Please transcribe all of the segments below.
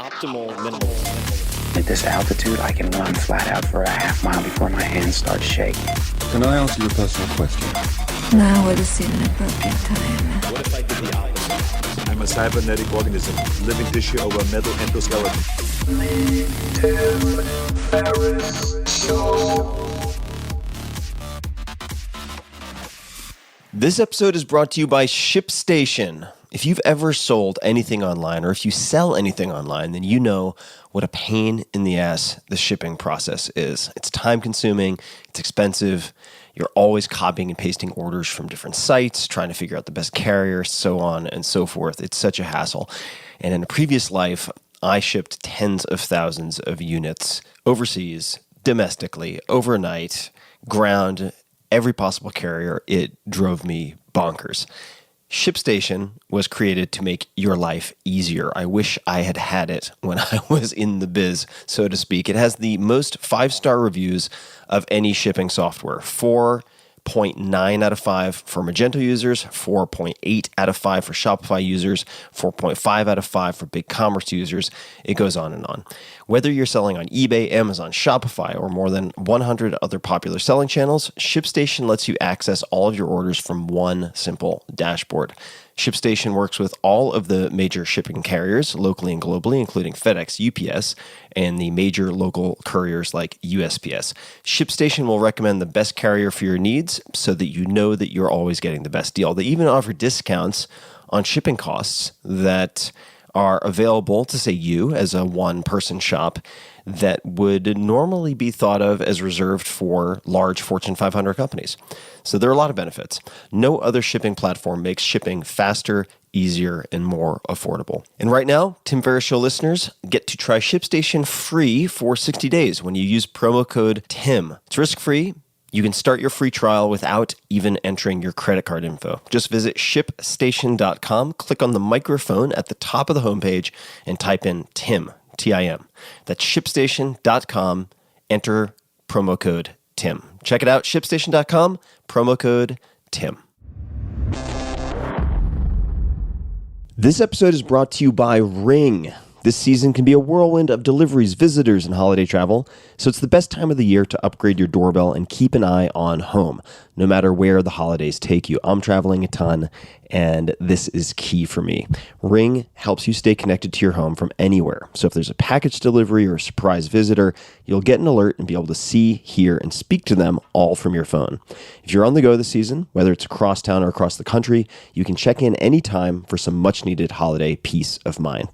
Optimal minimalism. At this altitude, I can run flat out for a half mile before my hands start shaking. Can I ask you a personal question? Now would seem an appropriate time. What if I did the opposite? I'm a cybernetic organism, living tissue over a metal endoskeleton. This episode is brought to you by ShipStation. If you've ever sold anything online, or if you sell anything online, then you know what a pain in the ass the shipping process is. It's time-consuming, it's expensive, you're always copying and pasting orders from different sites, trying to figure out the best carrier, so on and so forth. It's such a hassle. And in a previous life, I shipped tens of thousands of units overseas, domestically, overnight, ground, every possible carrier. It drove me bonkers. ShipStation was created to make your life easier. I wish I had had it when I was in the biz, so to speak. It has the most 5-star reviews of any shipping software. 4.9 out of 5 for Magento users, 4.8 out of 5 for Shopify users, 4.5 out of 5 for BigCommerce users. It goes on and on. Whether you're selling on eBay, Amazon, Shopify, or more than 100 other popular selling channels, ShipStation lets you access all of your orders from one simple dashboard. ShipStation works with all of the major shipping carriers, locally and globally, including FedEx, UPS, and the major local couriers like USPS. ShipStation will recommend the best carrier for your needs so that you know that you're always getting the best deal. They even offer discounts on shipping costs that are available to, say, you as a one-person shop that would normally be thought of as reserved for large Fortune 500 companies. So there are a lot of benefits. No other shipping platform makes shipping faster, easier, and more affordable. And right now, Tim Ferriss Show listeners get to try ShipStation free for 60 days when you use promo code TIM. It's risk-free. You can start your free trial without even entering your credit card info. Just visit ShipStation.com, click on the microphone at the top of the homepage, and type in TIM, T-I-M. That's ShipStation.com, enter promo code TIM. Check it out, ShipStation.com, promo code TIM. This episode is brought to you by Ring. This season can be a whirlwind of deliveries, visitors, and holiday travel, so it's the best time of the year to upgrade your doorbell and keep an eye on home, no matter where the holidays take you. I'm traveling a ton, and this is key for me. Ring helps you stay connected to your home from anywhere. So if there's a package delivery or a surprise visitor, you'll get an alert and be able to see, hear, and speak to them all from your phone. If you're on the go this season, whether it's across town or across the country, you can check in anytime for some much-needed holiday peace of mind.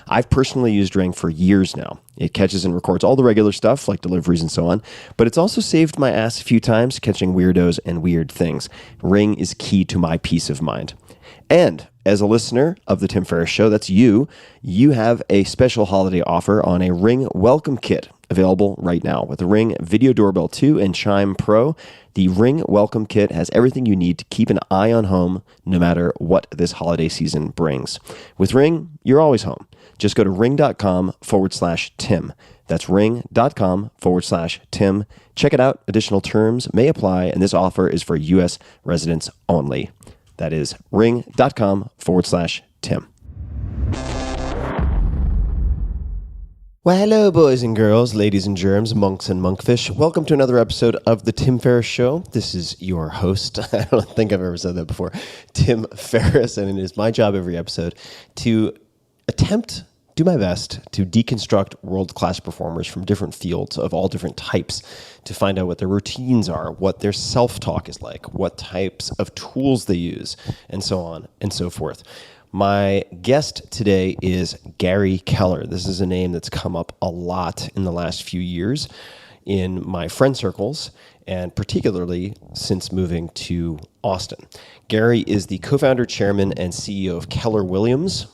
I've personally used Ring for years now. It catches and records all the regular stuff like deliveries and so on, but it's also saved my ass a few times catching weirdos and weird things. Ring is key to my peace of mind. And as a listener of the Tim Ferriss Show, that's you have a special holiday offer on a Ring Welcome Kit available right now. With the Ring Video Doorbell 2 and Chime Pro, the Ring Welcome Kit has everything you need to keep an eye on home no matter what this holiday season brings. With Ring, you're always home. Just go to ring.com/Tim. That's ring.com/Tim. Check it out. Additional terms may apply, and this offer is for U.S. residents only. That is ring.com/Tim. Well, hello, boys and girls, ladies and germs, monks and monkfish. Welcome to another episode of The Tim Ferriss Show. This is your host. I don't think I've ever said that before, Tim Ferriss, and it is my job every episode to do my best to deconstruct world-class performers from different fields of all different types to find out what their routines are, what their self-talk is like, what types of tools they use, and so on and so forth. My guest today is Gary Keller. This is a name that's come up a lot in the last few years in my friend circles, and particularly since moving to Austin. Gary is the co-founder, chairman, and CEO of Keller Williams,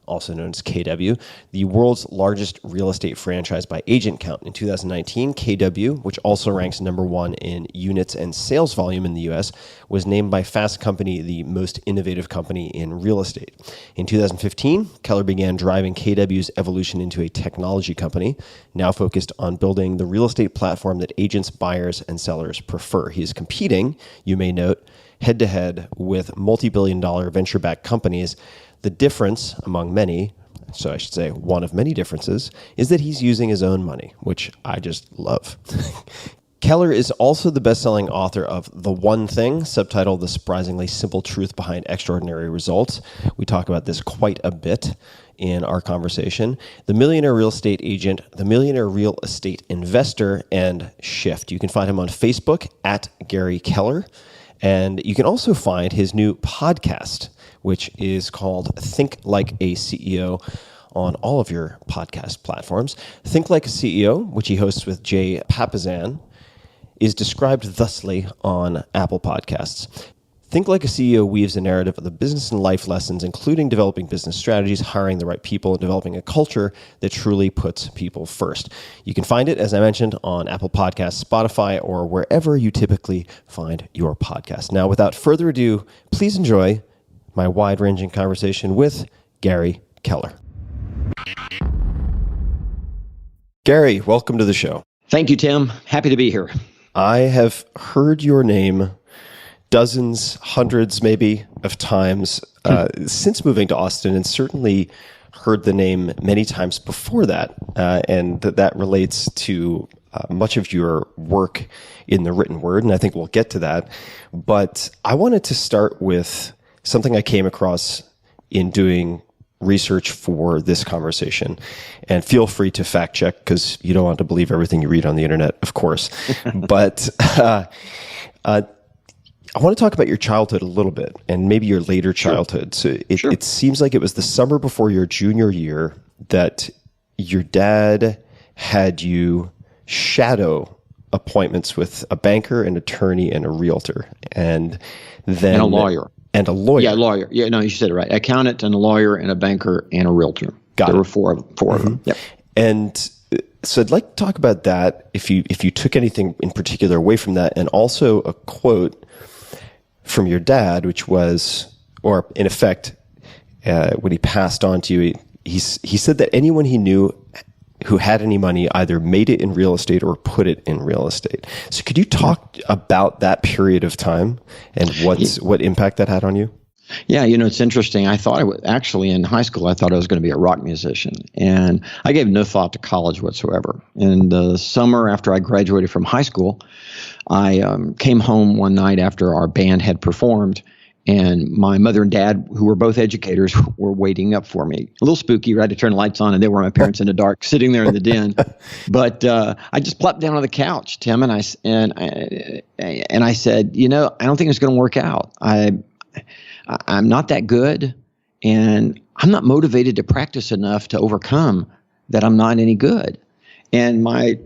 also known as KW, the world's largest real estate franchise by agent count. In 2019, KW, which also ranks number one in units and sales volume in the U.S., was named by Fast Company the most innovative company in real estate. In 2015, Keller began driving KW's evolution into a technology company, now focused on building the real estate platform that agents, buyers, and sellers prefer. He is competing, you may note, head-to-head with multi-billion-dollar venture-backed companies. The difference, among many, so I should say one of many differences, is that he's using his own money, which I just love. Keller is also the best-selling author of The One Thing, subtitled The Surprisingly Simple Truth Behind Extraordinary Results. We talk about this quite a bit in our conversation. The Millionaire Real Estate Agent, The Millionaire Real Estate Investor, and Shift. You can find him on Facebook at Gary Keller. And you can also find his new podcast, which is called Think Like a CEO, on all of your podcast platforms. Think Like a CEO, which he hosts with Jay Papasan, is described thusly on Apple Podcasts. Think Like a CEO weaves a narrative of the business and life lessons, including developing business strategies, hiring the right people, and developing a culture that truly puts people first. You can find it, as I mentioned, on Apple Podcasts, Spotify, or wherever you typically find your podcast. Now, without further ado, please enjoy my wide-ranging conversation with Gary Keller. Gary, welcome to the show. Thank you, Tim. Happy to be here. I have heard your name dozens, hundreds maybe of times since moving to Austin, and certainly heard the name many times before that. And that relates to much of your work in the written word, and I think we'll get to that. But I wanted to start with something I came across in doing research for this conversation. And feel free to fact check, because you don't want to believe everything you read on the internet, of course. But I want to talk about your childhood a little bit, and maybe your later childhood. So it seems like it was the summer before your junior year that your dad had you shadow appointments with a banker, an attorney, and a realtor. And a lawyer. And a lawyer. Yeah, lawyer. Yeah, no, you said it right. Accountant and a lawyer and a banker and a realtor. There were four of them. Yep. And so I'd like to talk about that, if you took anything in particular away from that, and also a quote from your dad, which was, or in effect, when he passed on to you, he said that anyone he knew who had any money either made it in real estate or put it in real estate. So could you talk about that period of time and what impact that had on you? Yeah, it's interesting. I thought actually in high school, I thought I was going to be a rock musician, and I gave no thought to college whatsoever. In the summer after I graduated from high school, I came home one night after our band had performed, and my mother and dad, who were both educators, were waiting up for me. A little spooky, right? To turn the lights on, and they were my parents in the dark, sitting there in the den. But I just plopped down on the couch, Tim, and I said, I don't think it's going to work out. I'm not that good, and I'm not motivated to practice enough to overcome that I'm not any good. And my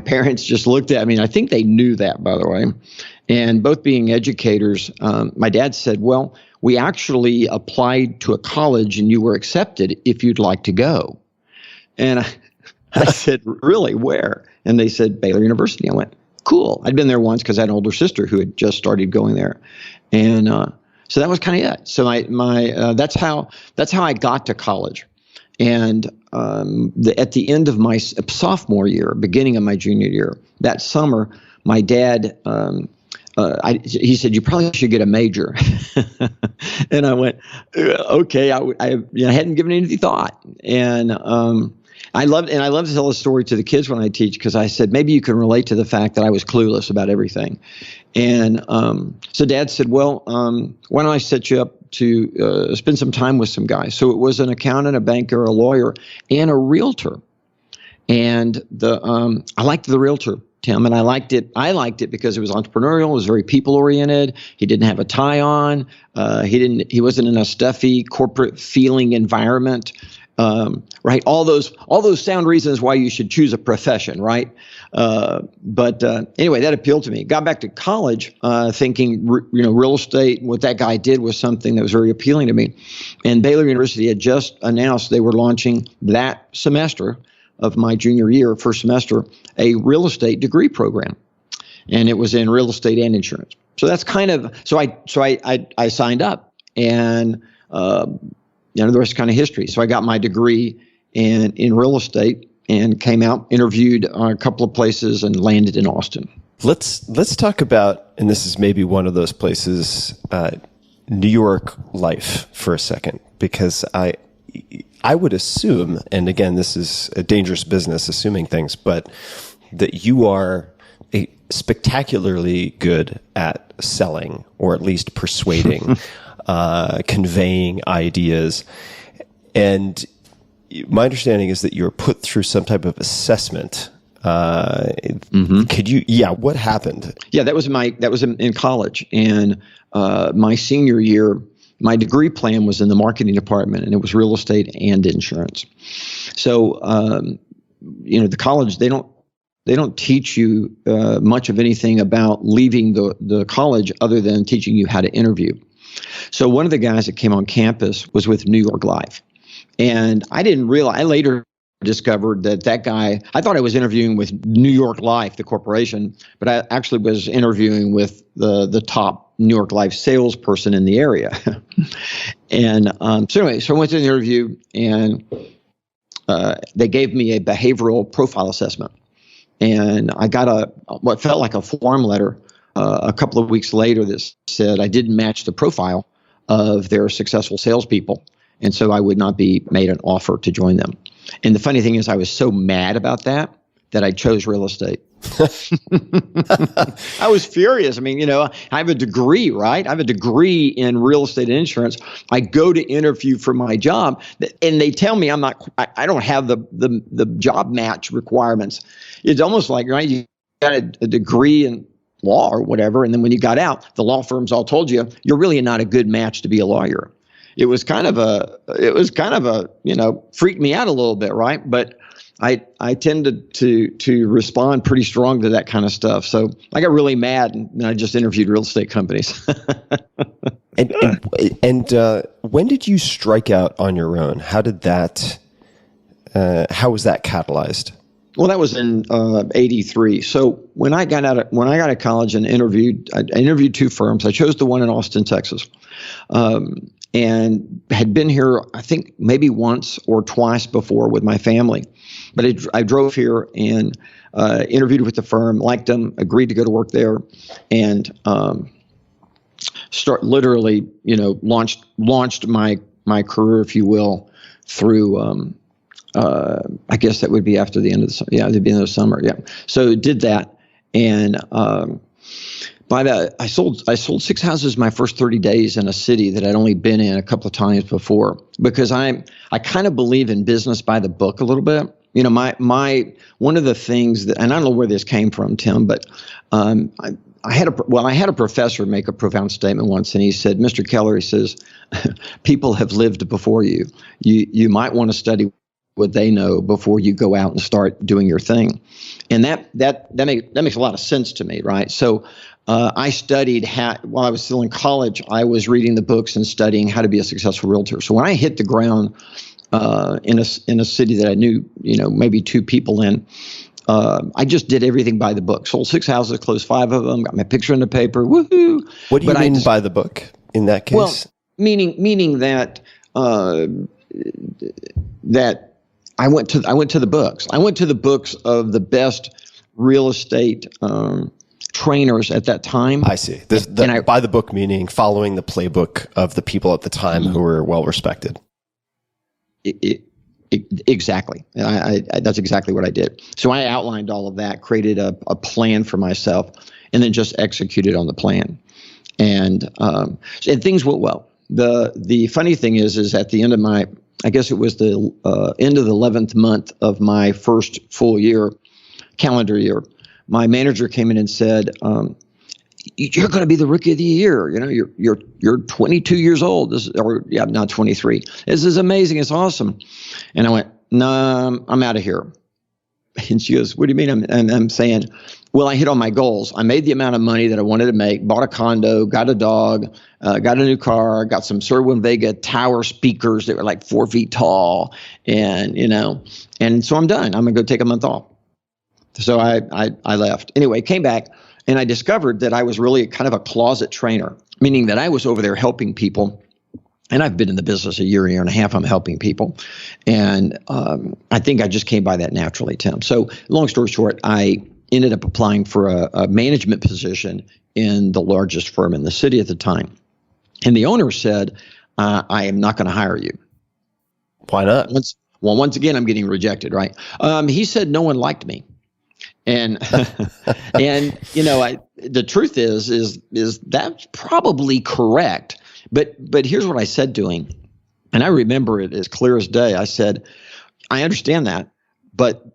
parents just looked at me, and I think they knew that, by the way. And both being educators, my dad said, well, we actually applied to a college and you were accepted if you'd like to go. And I said, really, where? And they said, Baylor University. I went, cool. I'd been there once because I had an older sister who had just started going there. And so that was kind of it. So that's how I got to college. And at the end of my sophomore year, beginning of my junior year, that summer, my dad, he said, you probably should get a major. And I went, okay. I hadn't given it any thought. And I love to tell a story to the kids when I teach, because I said, maybe you can relate to the fact that I was clueless about everything. And so Dad said, well, why don't I set you up to spend some time with some guys? So it was an accountant, a banker, a lawyer, and a realtor. And I liked the realtor, Tim, and I liked it because it was entrepreneurial. It was very people oriented. He didn't have a tie on. He wasn't in a stuffy corporate feeling environment. Right. All those sound reasons why you should choose a profession. Right. But anyway, that appealed to me. Got back to college, thinking, real estate, what that guy did was something that was very appealing to me. And Baylor University had just announced they were launching that semester of my junior year, first semester, a real estate degree program. And it was in real estate and insurance. So that's kind of, so I signed up, and, the rest is kind of history. So I got my degree in real estate and came out, interviewed a couple of places, and landed in Austin. Let's talk about, and this is maybe one of those places, New York life for a second, because I would assume, and again, this is a dangerous business, assuming things, but that you are spectacularly good at selling, or at least persuading, conveying ideas. And my understanding is that you're put through some type of assessment. Could you, what happened? Yeah, that was in college. And my senior year, my degree plan was in the marketing department, and it was real estate and insurance. So, the college, they don't teach you much of anything about leaving the college other than teaching you how to interview. So one of the guys that came on campus was with New York Life. And I didn't realize, I later discovered that guy, I thought I was interviewing with New York Life, the corporation, but I actually was interviewing with the top New York Life salesperson in the area. And so I went to the interview, and they gave me a behavioral profile assessment. And I got what felt like a form letter a couple of weeks later that said I didn't match the profile of their successful salespeople. And so I would not be made an offer to join them. And the funny thing is, I was so mad about that I chose real estate. I was furious. I mean, I have a degree, right? I have a degree in real estate and insurance. I go to interview for my job, and they tell me I don't have the job match requirements. It's almost like, right, you got a degree in law or whatever, and then when you got out, the law firms all told you you're really not a good match to be a lawyer. It was kind of a, freaked me out a little bit, right? But I tended to respond pretty strong to that kind of stuff. So I got really mad, and I just interviewed real estate companies. and when did you strike out on your own? How did that? How was that catalyzed? Well, that was in '83. So when I got out of college and I interviewed two firms. I chose the one in Austin, Texas. And had been here, I think, maybe once or twice before with my family. But I drove here and interviewed with the firm, liked them, agreed to go to work there, and launched my career, if you will, through. I guess that would be after the end of the summer. Yeah, the beginning of the summer. Yeah. So did that, and I sold 6 houses my first 30 days in a city that I'd only been in a couple of times before, because I kind of believe in business by the book a little bit. My one of the things that, and I don't know where this came from, Tim, but I had a professor make a profound statement once, and he said, "Mr. Keller," he says, "people have lived before you. You might want to study what they know before you go out and start doing your thing," and that makes a lot of sense to me, right? So I studied while I was still in college. I was reading the books and studying how to be a successful realtor. So when I hit the ground in a city that I knew, maybe 2 people in, I just did everything by the book. Sold 6 houses, closed 5 of them, got my picture in the paper. Woohoo! What do you mean by the book in that case? Well, meaning that that I went to the books. I went to the books of the best real estate trainers at that time. I see. By the book meaning following the playbook of the people at the time who were well respected. Exactly. That's exactly what I did. So I outlined all of that, created a plan for myself, and then just executed on the plan. And things went well. The funny thing is at the end of I guess it was the end of the 11th month of my first full calendar year, my manager came in and said, "You're going to be the rookie of the year. You're 22 years old. Not 23. This is amazing. It's awesome." And I went, "No, I'm out of here." And she goes, "What do you mean?" I'm saying, "Well, I hit all my goals. I made the amount of money that I wanted to make, bought a condo, got a dog, got a new car, got some Sir Vega tower speakers that were like 4 feet tall. And so I'm done. I'm going to go take a month off." So I left. Anyway, came back, and I discovered that I was really kind of a closet trainer, meaning that I was over there helping people. And I've been in the business a year and a half. I'm helping people. And I think I just came by that naturally, Tim. So long story short, I ended up applying for a management position in the largest firm in the city at the time. And the owner said, "I am not going to hire you." Why not? Once again, I'm getting rejected, right? He said no one liked me. And and the truth is that's probably correct. But here's what I said to him, and I remember it as clear as day. I said, I understand that, but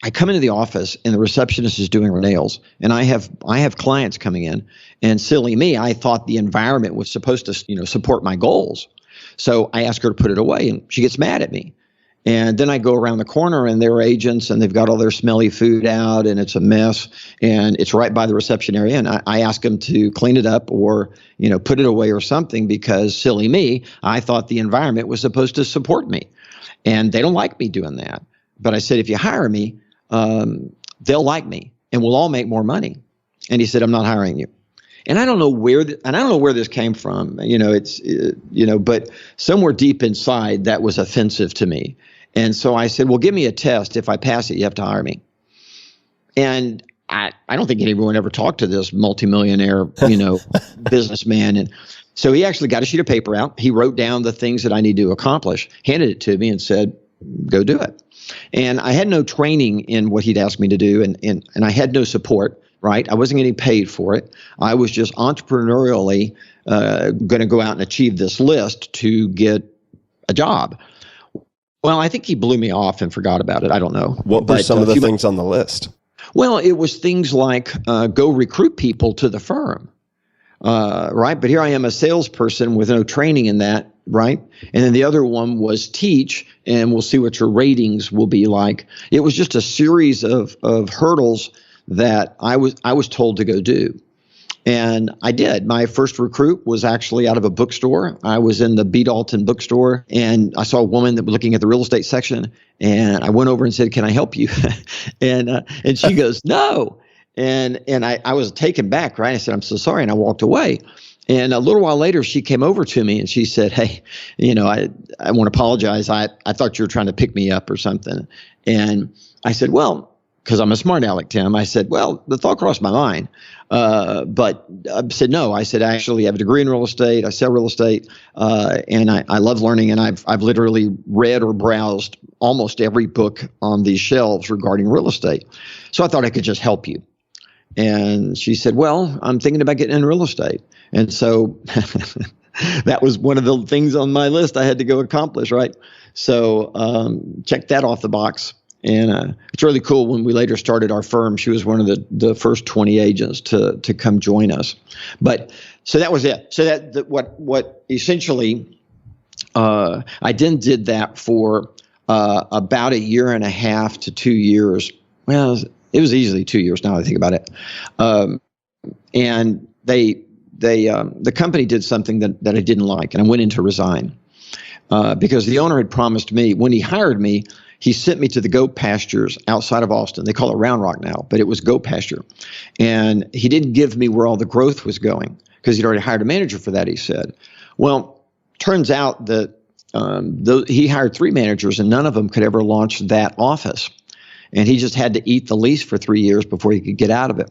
I come into the office and the receptionist is doing her nails, and I have clients coming in, and silly me, I thought the environment was supposed to support my goals. So I ask her to put it away, and she gets mad at me. And then I go around the corner, and there are agents, and they've got all their smelly food out, and it's a mess, and it's right by the reception area. And I ask them to clean it up or put it away or something, because silly me, I thought the environment was supposed to support me, and they don't like me doing that. But I said, if you hire me, they'll like me, and we'll all make more money. And he said, I'm not hiring you. And I don't know where this came from. But somewhere deep inside that was offensive to me. And so I said, well, give me a test. If I pass it, you have to hire me. And I don't think anyone ever talked to this multimillionaire, businessman. And so he actually got a sheet of paper out. He wrote down the things that I need to accomplish, handed it to me, and said, go do it. And I had no training in what he'd asked me to do, and I had no support. Right, I wasn't getting paid for it. I was just entrepreneurially going to go out and achieve this list to get a job. Well, I think he blew me off and forgot about it. I don't know. What were some of the things on the list? Well, it was things like go recruit people to the firm, right? But here I am, a salesperson with no training in that, right? And then the other one was teach, and we'll see what your ratings will be like. It was just a series of hurdles that I was told to go do. And I did. My first recruit was actually out of a bookstore. I was in the B. Dalton bookstore, and I saw a woman that was looking at the real estate section, and I went over and said, can I help you? and she goes, no. And I was taken back, right? I said, I'm so sorry. And I walked away. And a little while later, she came over to me and she said, hey, I want to apologize. I thought you were trying to pick me up or something. And I said, well, because I'm a smart aleck, Tim. I said, well, the thought crossed my mind. But I said, no. I said, actually, I have a degree in real estate. I sell real estate. And I love learning. And I've literally read or browsed almost every book on these shelves regarding real estate. So I thought I could just help you. And she said, well, I'm thinking about getting in real estate. And so that was one of the things on my list I had to go accomplish, right? So check that off the box. And it's really cool. When we later started our firm, she was one of the first 20 agents to come join us. But so that was it. So what essentially I then did that for about a year and a half to 2 years. Well, it was easily 2 years now that I think about it. And the company did something that I didn't like, and I went in to resign because the owner had promised me when he hired me. He sent me to the goat pastures outside of Austin. They call it Round Rock now, but it was goat pasture. And he didn't give me where all the growth was going because he'd already hired a manager for that, he said. Well, turns out that he hired 3 managers and none of them could ever launch that office. And he just had to eat the lease for 3 years before he could get out of it.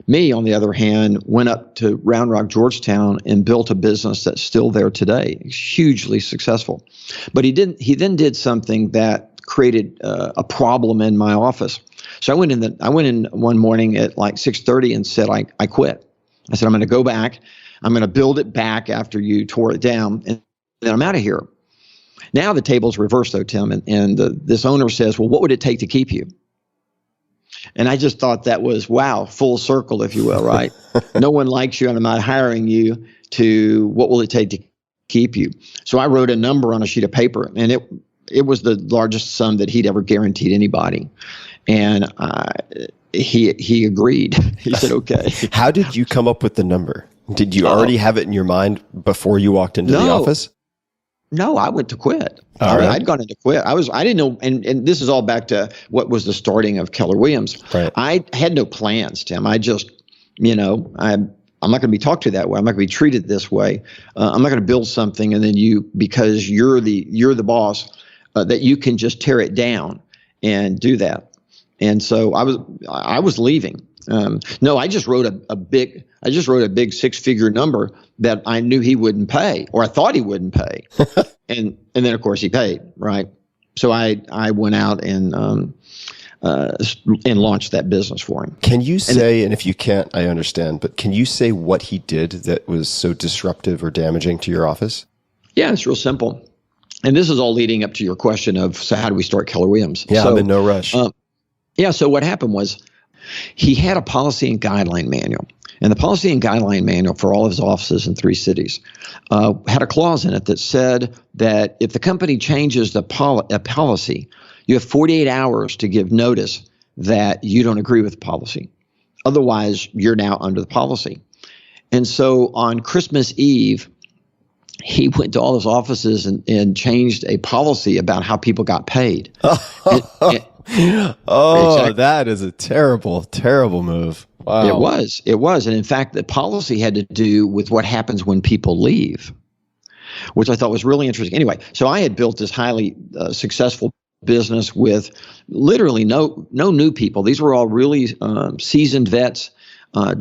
Me, on the other hand, went up to Round Rock, Georgetown, and built a business that's still there today, hugely successful. But he then did something that created a problem in my office. So I went in one morning at like 6:30 and said, I quit. I said, I'm going to go back. I'm going to build it back after you tore it down, and then I'm out of here. Now the table's reversed, though, Tim, and this owner says, well, what would it take to keep you? And I just thought that was, wow, full circle, if you will, right? No one likes you, and I'm not hiring you, to what will it take to keep you? So I wrote a number on a sheet of paper, and it was the largest sum that he'd ever guaranteed anybody. And he agreed. He said, okay. How did you come up with the number? Did you already have it in your mind before you walked into the office? No, I went to quit. All right. I'd gone into quit. I didn't know, and this is all back to what was the starting of Keller Williams. Right. I had no plans, Tim. I just, I'm not going to be talked to that way. I'm not going to be treated this way. I'm not going to build something and then because you're the boss, that you can just tear it down and do that. And so I was leaving. No, I just wrote a big 6-figure number that I knew he wouldn't pay, or I thought he wouldn't pay, and then of course he paid, right? So I went out and launched that business for him. Can you say, and if you can't, I understand, but can you say what he did that was so disruptive or damaging to your office? Yeah, it's real simple. And this is all leading up to your question of, so how do we start Keller Williams? Yeah, so, I'm in no rush. So what happened was he had a policy and guideline manual. And the policy and guideline manual for all of his offices in 3 cities had a clause in it that said that if the company changes a policy, you have 48 hours to give notice that you don't agree with the policy. Otherwise, you're now under the policy. And so on Christmas Eve, he went to all his offices and changed a policy about how people got paid. Exactly. That is a terrible, terrible move. Wow. It was. And in fact, the policy had to do with what happens when people leave, which I thought was really interesting. Anyway, so I had built this highly successful business with literally no new people. These were all really seasoned vets,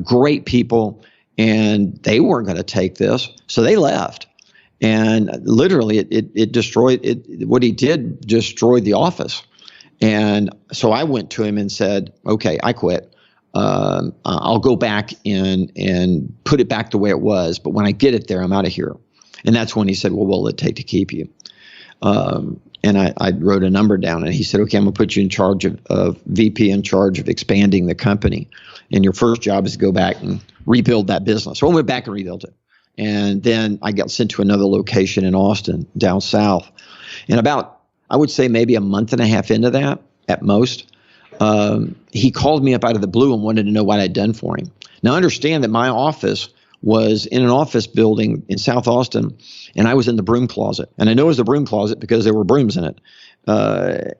great people, and they weren't going to take this. So they left. And literally, it destroyed it. What he did destroyed the office. And so I went to him and said, "Okay, I quit. I'll go back and put it back the way it was. But when I get it there, I'm out of here." And that's when he said, "Well, what will it take to keep you?" And I wrote a number down, and he said, "Okay, I'm going to put you in charge of VP, in charge of expanding the company. And your first job is to go back and rebuild that business." So I went back and rebuilt it. And then I got sent to another location in Austin, down south. And about, I would say maybe a month and a half into that, at most, he called me up out of the blue and wanted to know what I'd done for him. Now, understand that my office was in an office building in South Austin, and I was in the broom closet. And I know it was the broom closet because there were brooms in it.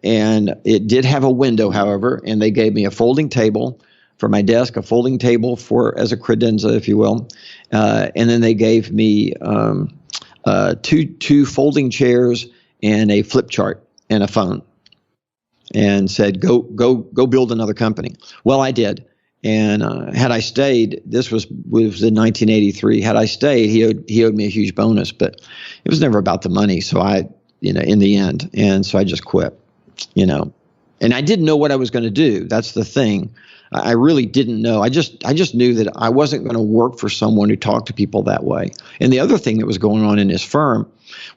And it did have a window, however, and they gave me a folding table for my desk, a folding table as a credenza, if you will. And then they gave me two folding chairs and a flip chart and a phone, and said, go build another company. Well, I did. And had I stayed, this was in 1983. Had I stayed, he owed me a huge bonus, but it was never about the money. So in the end, and so I just quit, and I didn't know what I was going to do. That's the thing. I really didn't know. I just knew that I wasn't going to work for someone who talked to people that way. And the other thing that was going on in his firm,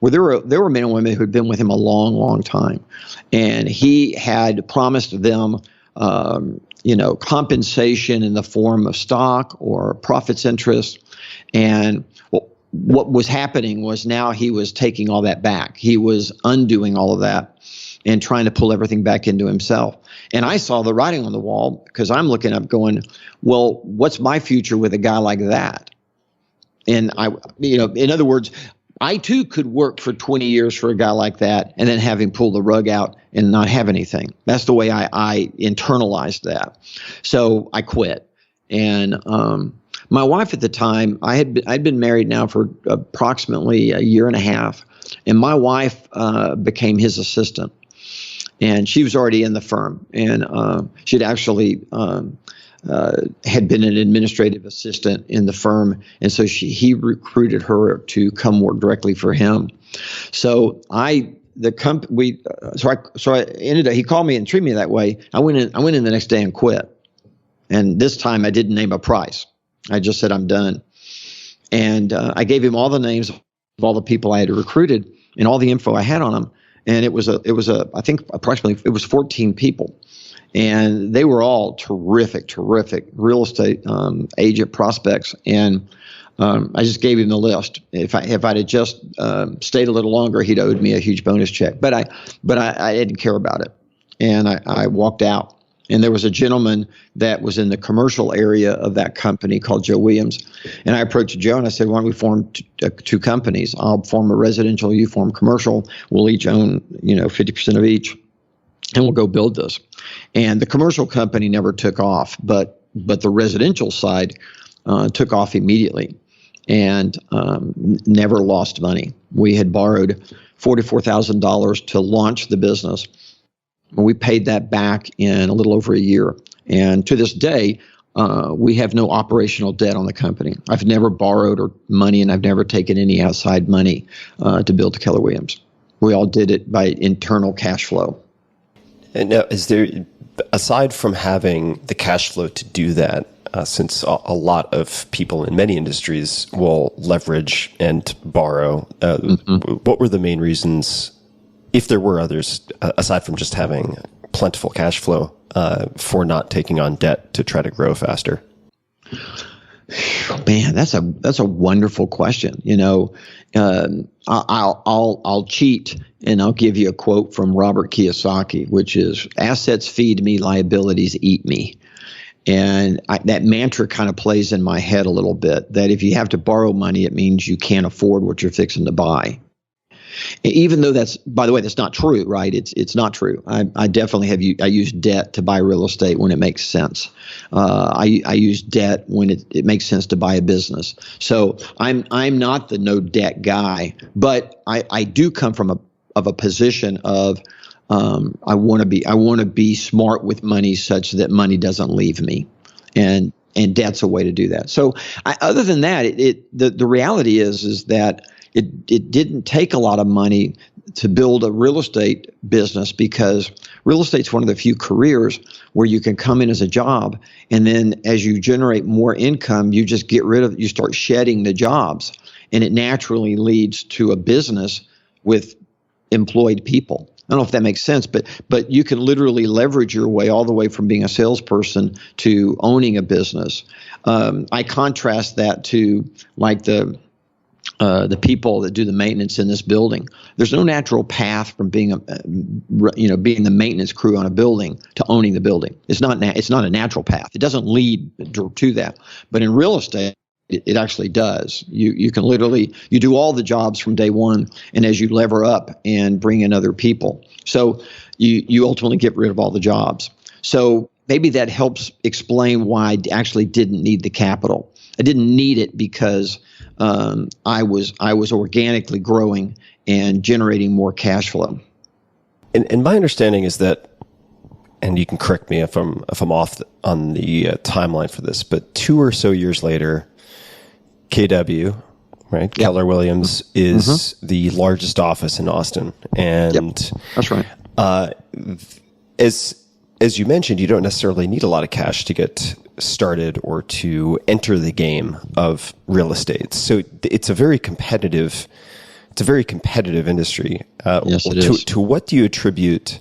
where there were men and women who had been with him a long, long time, and he had promised them, compensation in the form of stock or profits interest. And what was happening was now he was taking all that back. He was undoing all of that and trying to pull everything back into himself. And I saw the writing on the wall because I'm looking up going, well, what's my future with a guy like that? And in other words, I too could work for 20 years for a guy like that and then have him pull the rug out and not have anything. That's the way I internalized that. So I quit. And my wife at the time, I'd been married now for approximately a year and a half, and my wife became his assistant. And she was already in the firm, and she'd actually had been an administrative assistant in the firm, and so he recruited her to come work directly for him. So he called me and treated me that way. I went in the next day and quit, and this time I didn't name a price. I just said I'm done, and I gave him all the names of all the people I had recruited and all the info I had on them. And it was I think approximately, it was 14 people, and they were all terrific real estate agent prospects. And I just gave him the list. If I'd have just stayed a little longer, he'd owed me a huge bonus check. But I didn't care about it, and I walked out. And there was a gentleman that was in the commercial area of that company called Joe Williams. And I approached Joe and I said, why don't we form two companies? I'll form a residential, you form commercial. We'll each own, 50% of each, and we'll go build this. And the commercial company never took off, but the residential side took off immediately and never lost money. We had borrowed $44,000 to launch the business. We paid that back in a little over a year. And to this day, we have no operational debt on the company. I've never borrowed or money, and I've never taken any outside money to build Keller Williams. We all did it by internal cash flow. And now, is there, aside from having the cash flow to do that, since a lot of people in many industries will leverage and borrow, what were the main reasons, if there were others, aside from just having plentiful cash flow, for not taking on debt to try to grow faster? Man, that's a wonderful question. I'll cheat and I'll give you a quote from Robert Kiyosaki, which is, "Assets feed me, liabilities eat me." And that mantra kind of plays in my head a little bit, that if you have to borrow money, it means you can't afford what you're fixing to buy. Even though that's, by the way, that's not true, right? It's not true. I definitely I use debt to buy real estate when it makes sense. I use debt when it makes sense to buy a business. So I'm not the no debt guy, but I do come from a position of I want to be smart with money such that money doesn't leave me, and debt's a way to do that. So other than that, the reality is that it didn't take a lot of money to build a real estate business, because real estate's one of the few careers where you can come in as a job, and then as you generate more income, you just you start shedding the jobs, and it naturally leads to a business with employed people. I don't know if that makes sense, but you can literally leverage your way all the way from being a salesperson to owning a business. I contrast that to like the people that do the maintenance in this building. There's no natural path from being being the maintenance crew on a building to owning the building. It's not a natural path. It doesn't lead to that. But in real estate, it actually does. You can literally, you do all the jobs from day one, and as you lever up and bring in other people, so you ultimately get rid of all the jobs. So maybe that helps explain why I actually didn't need the capital. I didn't need it because I was organically growing and generating more cash flow. And my understanding is that, and you can correct me if I'm off on the timeline for this, but 2 or so years later, KW, right? Yep. Keller Williams is the largest office in Austin, and that's right. As you mentioned, you don't necessarily need a lot of cash to get started or to enter the game of real estate. So it's a very competitive industry. Yes, it is. To what do you attribute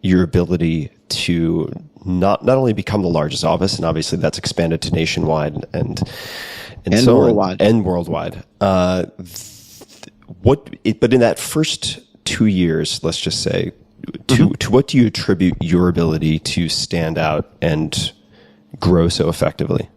your ability to not only become the largest office, and obviously that's expanded to nationwide and so worldwide. And worldwide. But in that first 2 years, let's just say, to what do you attribute your ability to stand out and grow so effectively?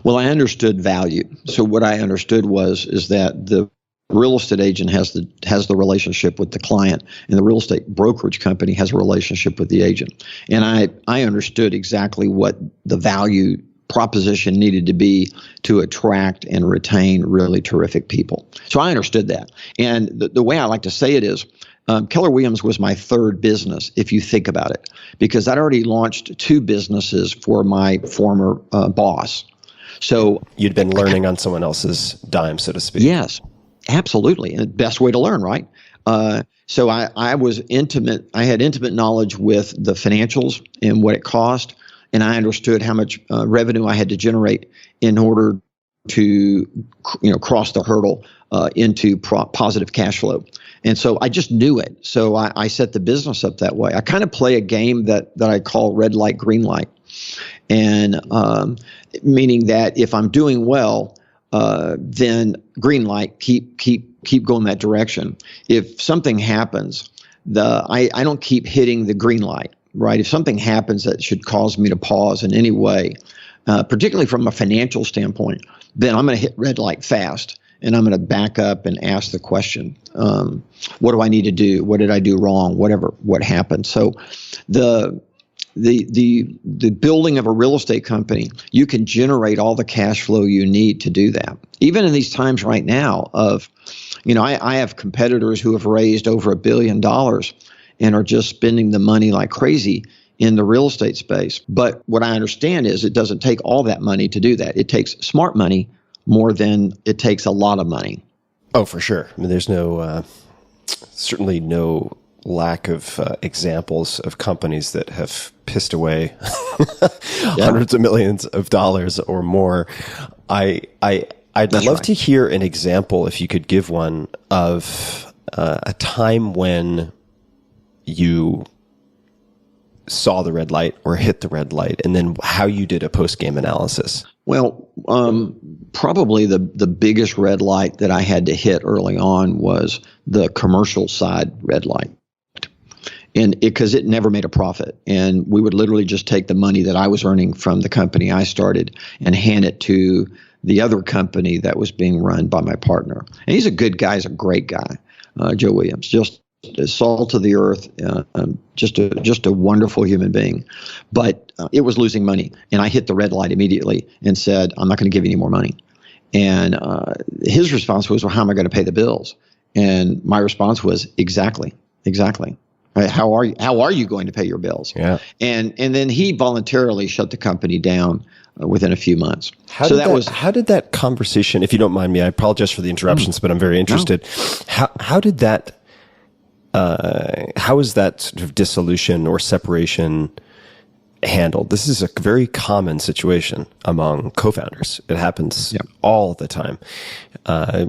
Well, I understood value. So what I understood is that the real estate agent has the relationship with the client, and the real estate brokerage company has a relationship with the agent. And I understood exactly what the value proposition needed to be to attract and retain really terrific people. So I understood that. And the way I like to say it is, Keller Williams was my third business, if you think about it, because I'd already launched 2 businesses for my former boss. So you'd been learning on someone else's dime, so to speak. Yes, absolutely. And the best way to learn, right? So I was intimate. I had intimate knowledge with the financials and what it cost, and I understood how much revenue I had to generate in order to cross the hurdle into positive cash flow. And so I just knew it. So I set the business up that way. I kind of play a game that I call red light, green light. And meaning that if I'm doing well, then green light, keep going that direction. If something happens, I don't keep hitting the green light, right? If something happens that should cause me to pause in any way, particularly from a financial standpoint, then I'm going to hit red light fast. And I'm going to back up and ask the question, what do I need to do? What did I do wrong? What happened? So the building of a real estate company, you can generate all the cash flow you need to do that. Even in these times right now I have competitors who have raised over $1 billion and are just spending the money like crazy in the real estate space. But what I understand is it doesn't take all that money to do that. It takes smart money more than it takes a lot of money. Oh, for sure. I mean, there's certainly no lack of examples of companies that have pissed away hundreds of millions of dollars or more. I'd love to hear an example, if you could give one, of a time when you saw the red light or hit the red light, and then how you did a post-game analysis. Well, probably the biggest red light that I had to hit early on was the commercial side red light. And because it never made a profit. And we would literally just take the money that I was earning from the company I started and hand it to the other company that was being run by my partner. And he's a good guy. He's a great guy, Joe Williams, just salt of the earth, just a wonderful human being. But it was losing money. And I hit the red light immediately and said, I'm not going to give you any more money. And his response was, well, how am I going to pay the bills? And my response was, exactly. Right? How are you going to pay your bills? Yeah. And then he voluntarily shut the company down within a few months. How did that conversation, if you don't mind me, I apologize for the interruptions, but I'm very interested. No. How is that sort of dissolution or separation handled? This is a very common situation among co-founders. It happens all the time.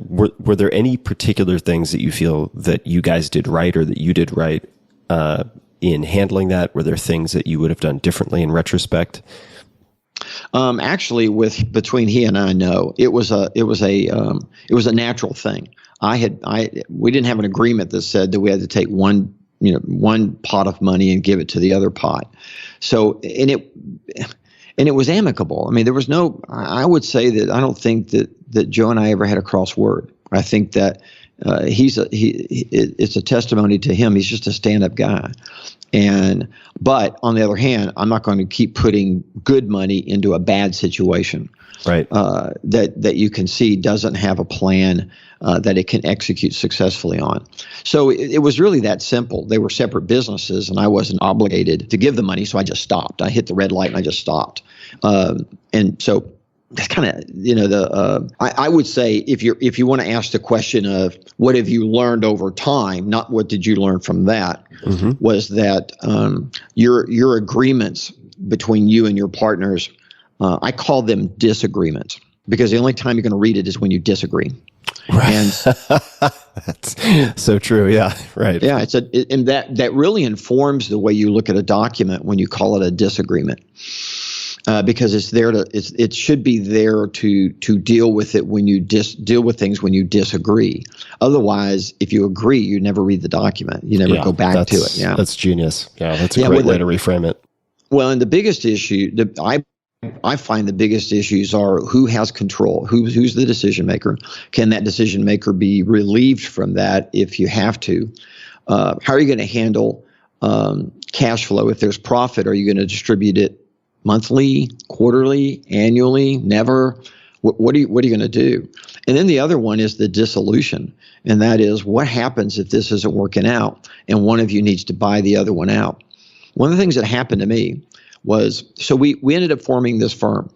Were there any particular things that you feel that you guys did right or that you did right in handling that? Were there things that you would have done differently in retrospect? Actually, between he and I, no, it was a natural thing. We didn't have an agreement that said that we had to take one pot of money and give it to the other pot. So, and it was amicable. I mean, there was no, I would say that I don't think that Joe and I ever had a cross word. I think that it's a testimony to him. He's just a stand-up guy. But on the other hand, I'm not going to keep putting good money into a bad situation. Right. That you can see doesn't have a plan that it can execute successfully on. So it was really that simple. They were separate businesses, and I wasn't obligated to give the money, so I just stopped. I hit the red light and I just stopped. And so that's kind of, I would say if you want to ask the question of what have you learned over time, not what did you learn from that, was that your agreements between you and your partners, I call them disagreements, because the only time you're going to read it is when you disagree. Right. And that's so true. Yeah. Right. Yeah. And that really informs the way you look at a document when you call it a disagreement. Because it should be there to deal with it when you deal with things when you disagree. Otherwise, if you agree, you never read the document. You never go back to it. Yeah, that's genius. Yeah, that's a great way to reframe it. Well, and the biggest issue, I find the biggest issues are who has control, who's the decision maker. Can that decision maker be relieved from that if you have to? How are you going to handle cash flow? If there's profit, are you going to distribute it monthly, quarterly, annually, never? What are you going to do? And then the other one is the dissolution. And that is, what happens if this isn't working out and one of you needs to buy the other one out? One of the things that happened to me was, so we ended up forming this firm.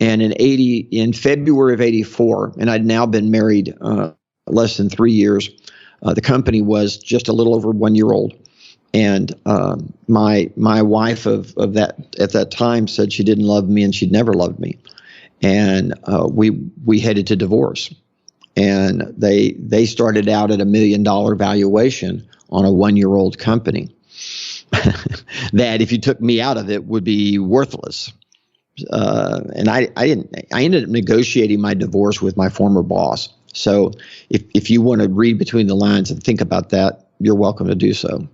And in February of 84, and I'd now been married less than 3 years, the company was just a little over 1 year old. And my wife of that at that time said she didn't love me and she'd never loved me, and we headed to divorce. And they started out at $1 million valuation on a 1 year old company that, if you took me out of it, would be worthless. And I ended up negotiating my divorce with my former boss. So if you want to read between the lines and think about that, you're welcome to do so.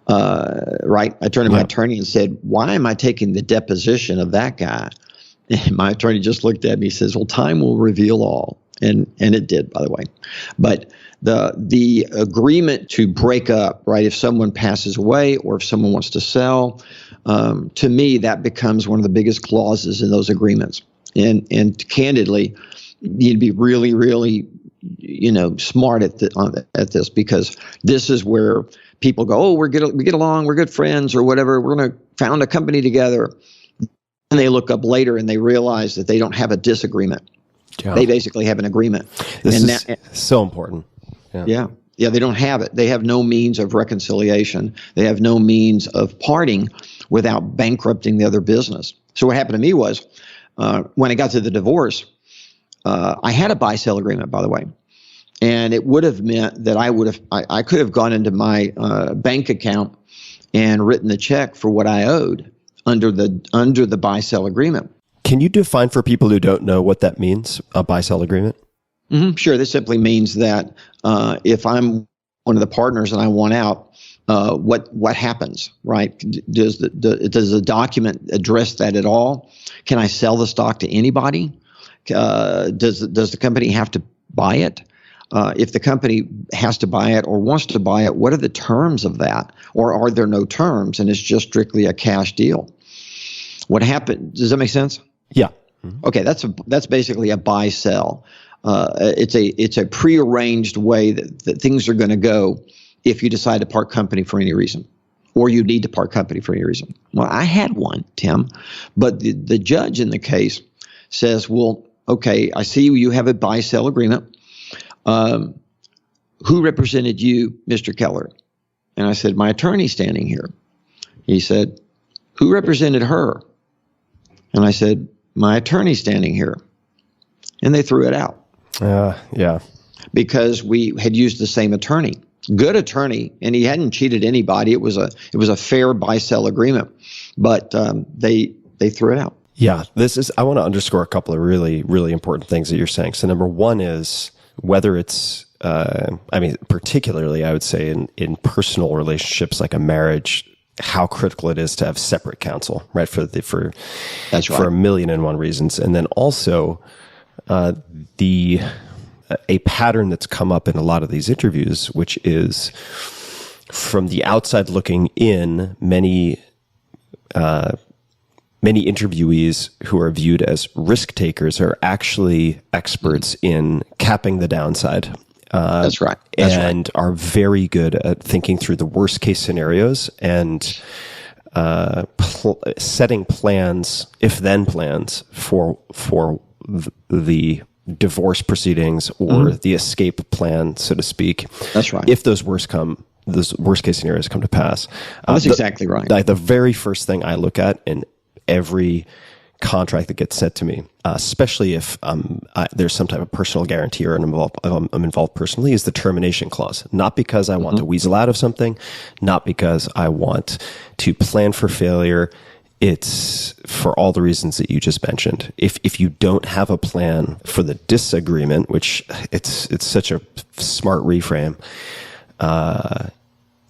Right. I turned to my attorney and said, why am I taking the deposition of that guy? And my attorney just looked at me and says, well, time will reveal all. And it did, by the way. But the agreement to break up, right, if someone passes away or if someone wants to sell, to me, that becomes one of the biggest clauses in those agreements. And candidly, you'd be really, really, smart at this, because this is where people go, oh, we get along, we're good friends or whatever. We're going to found a company together, and they look up later and they realize that they don't have a disagreement. Yeah. They basically have an agreement. This and is so important. Yeah. Yeah, they don't have it. They have no means of reconciliation. They have no means of parting without bankrupting the other business. So what happened to me was, when I got to the divorce, I had a buy-sell agreement, by the way. And it would have meant that I could have gone into my bank account and written the check for what I owed under the buy-sell agreement. Can you define for people who don't know what that means, a buy-sell agreement? Mm-hmm. Sure. This simply means that if I'm one of the partners and I want out, what happens, right? Does the document address that at all? Can I sell the stock to anybody? Does the company have to buy it? If the company has to buy it or wants to buy it, what are the terms of that? Or are there no terms and it's just strictly a cash deal? What happened? Does that make sense? Yeah. Okay, that's basically a buy-sell. It's a prearranged way that things are going to go if you decide to part company for any reason, or you need to part company for any reason. Well, I had one, Tim, but the judge in the case says, well, okay, I see you have a buy-sell agreement. Who represented you, Mr. Keller? And I said, my attorney standing here. He said, who represented her? And I said, my attorney standing here. And they threw it out. Yeah. Because we had used the same attorney. Good attorney, and he hadn't cheated anybody. It was a fair buy-sell agreement. But they threw it out. Yeah, I want to underscore a couple of really, really important things that you're saying. So number one is whether it's, particularly I would say in personal relationships like a marriage, how critical it is to have separate counsel, right? For That's right. For a million and one reasons. And then also a pattern that's come up in a lot of these interviews, which is from the outside looking in, many interviewees who are viewed as risk takers are actually experts in capping the downside. That's right. And are very good at thinking through the worst case scenarios and setting plans, if then plans for the divorce proceedings or the escape plan, so to speak. That's right. If those worst case scenarios come to pass. That's exactly right. The very first thing I look at in every contract that gets sent to me, especially if there's some type of personal guarantee or I'm involved personally, is the termination clause. Not because I want to weasel out of something, not because I want to plan for failure. It's for all the reasons that you just mentioned. If you don't have a plan for the disagreement, which it's such a smart reframe,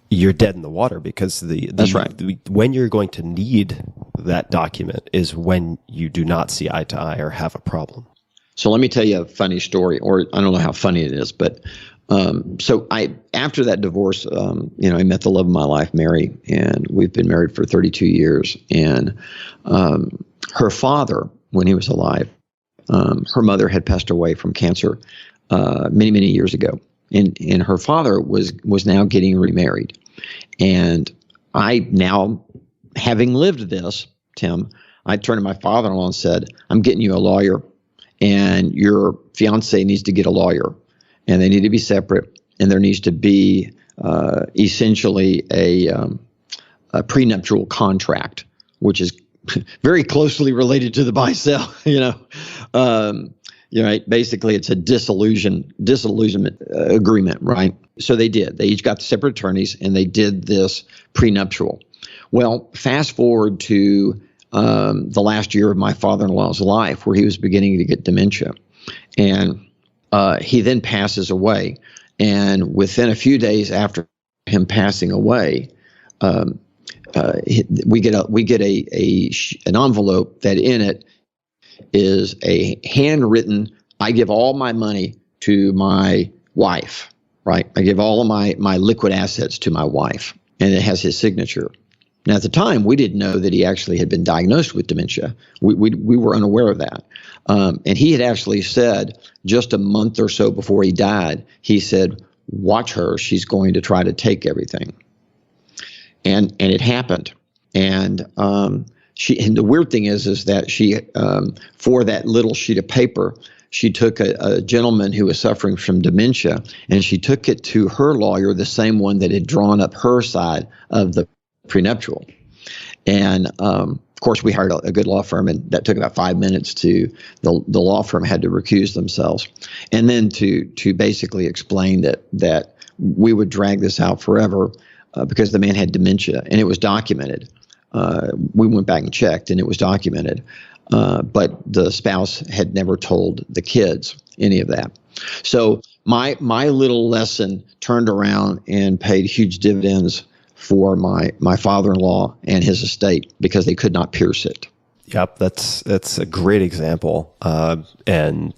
you're dead in the water, because That's right. When you're going to need that document is when you do not see eye to eye or have a problem. So let me tell you a funny story, or I don't know how funny it is, but so after that divorce, I met the love of my life, Mary, and we've been married for 32 years. And her father, when he was alive, her mother had passed away from cancer many, many years ago. And her father was now getting remarried. And I now, having lived this, Tim, I turned to my father-in-law and said, I'm getting you a lawyer, and your fiance needs to get a lawyer, and they need to be separate, and there needs to be essentially a prenuptial contract, which is very closely related to the buy-sell, right? Basically, it's a disillusionment agreement, right? So they did. They each got separate attorneys, and they did this prenuptial. Well, fast forward to the last year of my father-in-law's life, where he was beginning to get dementia, and he then passes away. And within a few days after him passing away, we get an envelope that in it is a handwritten, I give all my money to my wife, right? I give all of my liquid assets to my wife, and it has his signature. Now, at the time, we didn't know that he actually had been diagnosed with dementia. We were unaware of that. And he had actually said, just a month or so before he died, he said, watch her, she's going to try to take everything. And it happened. And and the weird thing is that she, for that little sheet of paper, she took a gentleman who was suffering from dementia, and she took it to her lawyer, the same one that had drawn up her side of the prenuptial. And of course, we hired a good law firm, and that took about 5 minutes. The law firm had to recuse themselves, and then to basically explain that we would drag this out forever because the man had dementia, and it was documented. We went back and checked, and it was documented. But the spouse had never told the kids any of that. So my little lesson turned around and paid huge dividends for my father-in-law and his estate because they could not pierce it. Yep, that's a great example, and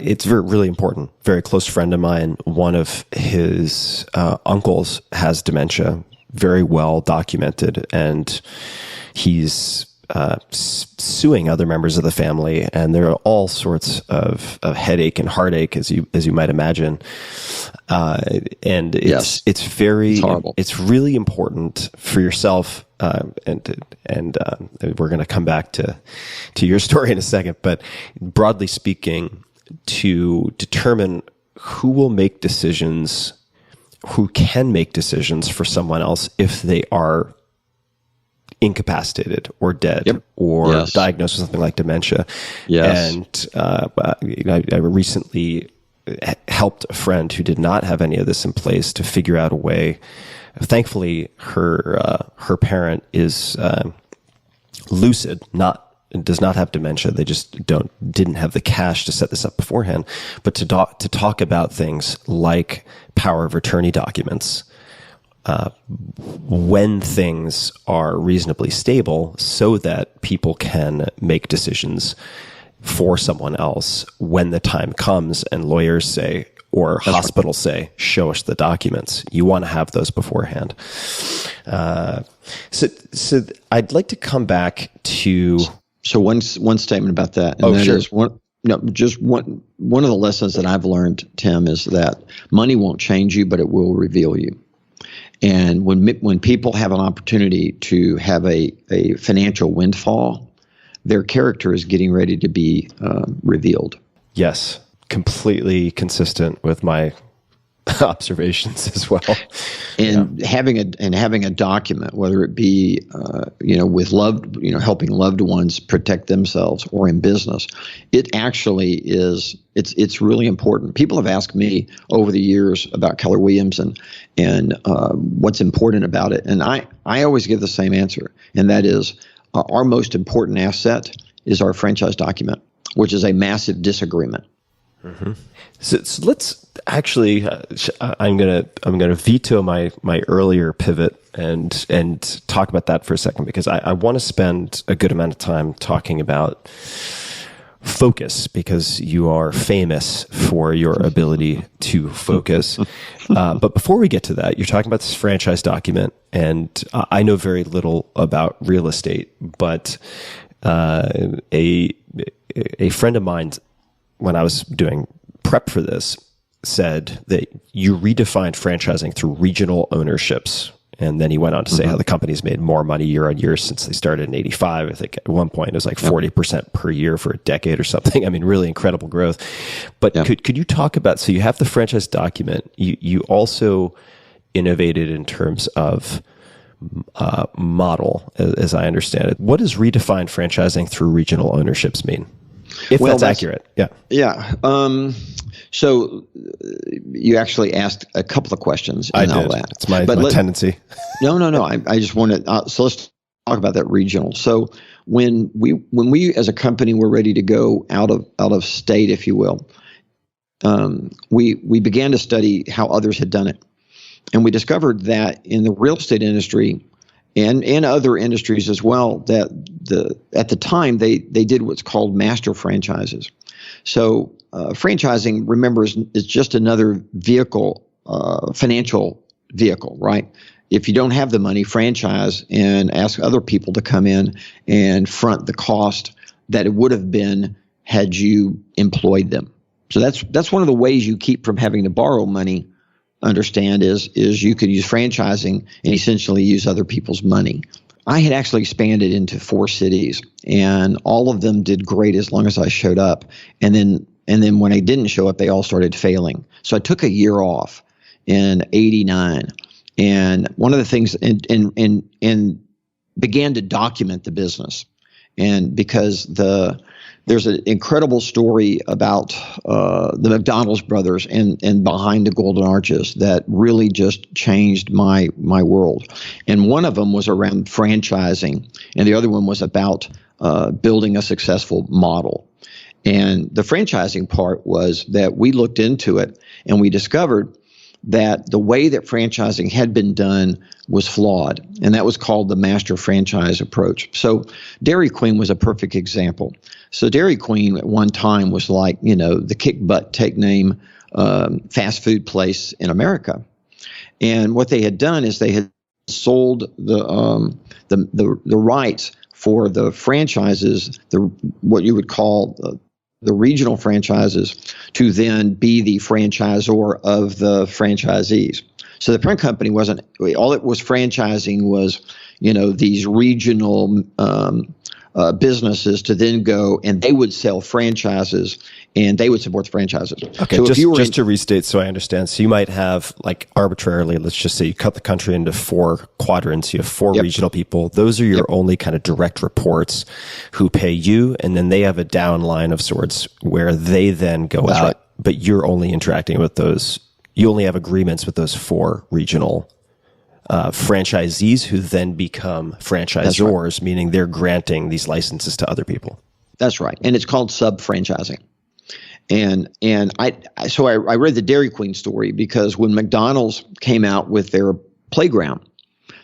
it's really important. Very close friend of mine, one of his uncles has dementia, very well documented, and he's suing other members of the family, and there are all sorts of headache and heartache, as you might imagine. And it's very, it's really important for yourself. And we're going to come back to your story in a second, but broadly speaking, to determine who will make decisions, who can make decisions for someone else if they are incapacitated or dead or diagnosed with something like dementia. Yes. And I recently helped a friend who did not have any of this in place to figure out a way. Thankfully, her parent is lucid, does not have dementia. They just didn't have the cash to set this up beforehand. But to talk about things like power of attorney documents, when things are reasonably stable, so that people can make decisions for someone else when the time comes and lawyers say, or hospitals say, show us the documents. You want to have those beforehand. So I'd like to come back to... So one statement about that, and that is one of the lessons that I've learned, Tim, is that money won't change you, but it will reveal you. And when people have an opportunity to have a financial windfall, their character is getting ready to be revealed. Yes, completely consistent with my observations as well. And having a document, whether it be with helping loved ones protect themselves or in business, it actually is. It's really important. People have asked me over the years about Keller Williams and what's important about it, and I always give the same answer, and that is our most important asset is our franchise document, which is a massive disagreement. Mm-hmm. So let's actually, I'm gonna veto my earlier pivot and talk about that for a second, because I want to spend a good amount of time talking about focus, because you are famous for your ability to focus. But before we get to that, you're talking about this franchise document, and I know very little about real estate, but a friend of mine, when I was doing prep for this, said that you redefined franchising through regional ownerships. And then he went on to say how the company's made more money year on year since they started in '85. I think at one point it was like 40% per year for a decade or something. I mean, really incredible growth. But could you talk about, so you have the franchise document, you also innovated in terms of model, as I understand it. What does redefined franchising through regional ownerships mean? If that's accurate. Yeah. Yeah. So you actually asked a couple of questions in all that. It's my tendency. No. I just wanted, so let's talk about that regional. So when we as a company were ready to go out of state, if you will, we began to study how others had done it. And we discovered that in the real estate industry and in other industries as well, that at the time they did what's called master franchises. So franchising, remember, is just another vehicle, financial vehicle, right? If you don't have the money, franchise and ask other people to come in and front the cost that it would have been had you employed them. So that's one of the ways you keep from having to borrow money understand is you could use franchising and essentially use other people's money. I had actually expanded into 4 cities, and all of them did great as long as I showed up. And then when I didn't show up, they all started failing. So I took a year off in '89, and one of the things and began to document the business. And because there's an incredible story about the McDonald's brothers and behind the Golden Arches that really just changed my world. And one of them was around franchising, and the other one was about building a successful model. And the franchising part was that we looked into it and we discovered that the way that franchising had been done was flawed, and that was called the master franchise approach. So Dairy Queen was a perfect example. So Dairy Queen at one time was like, the kick butt, take name fast food place in America. And what they had done is they had sold the rights for the franchises, what you would call the regional franchises, to then be the franchisor of the franchisees. So the parent company wasn't, all it was franchising was, these regional businesses to then go and they would sell franchises and they would support the franchises. Okay, so just to restate so I understand. So you might have, like, arbitrarily, let's just say you cut the country into 4 quadrants. You have 4 regional people. Those are your only kind of direct reports who pay you, and then they have a downline of sorts where they then go out, right. But you're only interacting with those. You only have agreements with those 4 regional franchisees who then become franchisors, right. Meaning they're granting these licenses to other people. That's right. And it's called sub-franchising. And I read the Dairy Queen story because when McDonald's came out with their playground,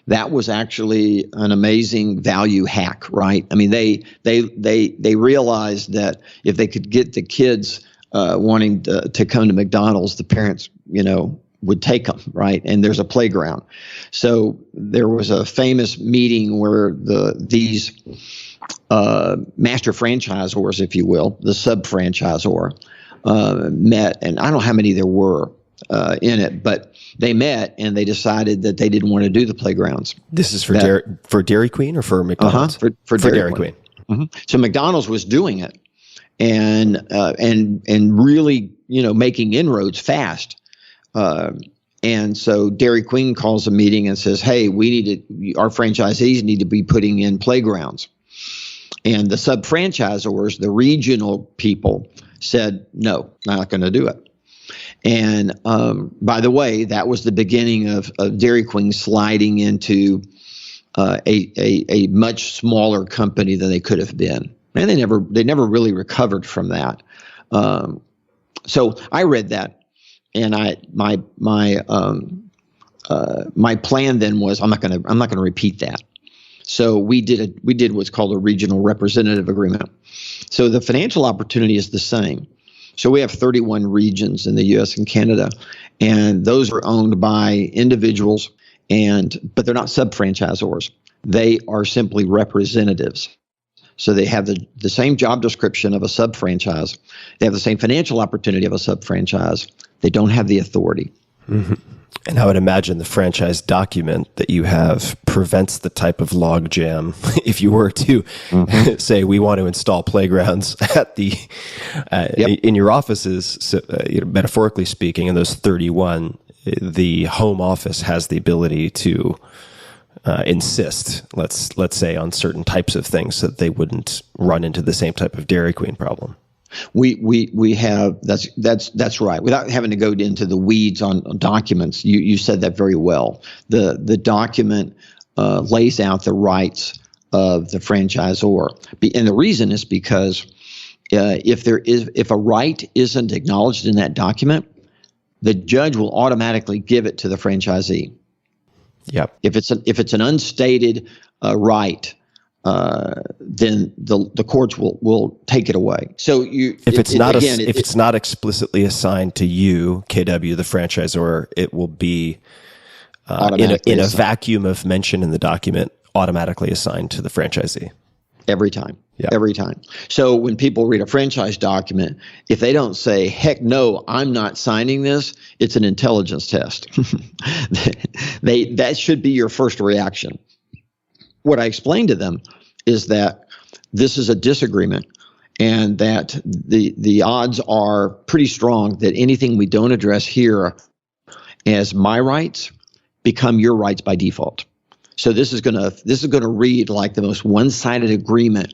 that was actually an amazing value hack, right? I mean, they realized that if they could get the kids wanting to come to McDonald's, the parents, would take them, right? And there's a playground. So there was a famous meeting where these master franchisors, if you will, the sub-franchisor, met, and I don't know how many there were in it, but they met and they decided that they didn't want to do the playgrounds. This is for Dairy Queen or for McDonald's? For Dairy Queen. Mm-hmm. So McDonald's was doing it and really, making inroads fast. And so Dairy Queen calls a meeting and says, hey, our franchisees need to be putting in playgrounds. And the sub-franchisors, the regional people, said, no, not going to do it. And by the way, that was the beginning of Dairy Queen sliding into a much smaller company than they could have been. And they never really recovered from that. So I read that. And my plan then was I'm not going to repeat that. So we did what's called a regional representative agreement. So the financial opportunity is the same. So we have 31 regions in the U.S. and Canada, and those are owned by individuals, but they're not sub-franchisors. They are simply representatives. So they have the same job description of a sub-franchise. They have the same financial opportunity of a sub-franchise. They don't have the authority. Mm-hmm. And I would imagine the franchise document that you have prevents the type of log jam if you were to say we want to install playgrounds at in your offices. So, metaphorically speaking, in those 31, the home office has the ability to insist, let's say, on certain types of things so that they wouldn't run into the same type of Dairy Queen problem. We have that's right. Without having to go into the weeds on documents, you said that very well. The document lays out the rights of the franchisor, and the reason is because if a right isn't acknowledged in that document, the judge will automatically give it to the franchisee. Yep. If it's an unstated right, then the courts will take it away. So if it's not explicitly assigned to you, KW, the franchisor, it will be in a vacuum of mention in the document automatically assigned to the franchisee. every time. Yeah. Every time. So when people read a franchise document, if they don't say, heck no, I'm not signing this, it's an intelligence test. That should be your first reaction. What I explained to them is that this is a disagreement and that the odds are pretty strong that anything we don't address here as my rights become your rights by default. So this is gonna read like the most one-sided agreement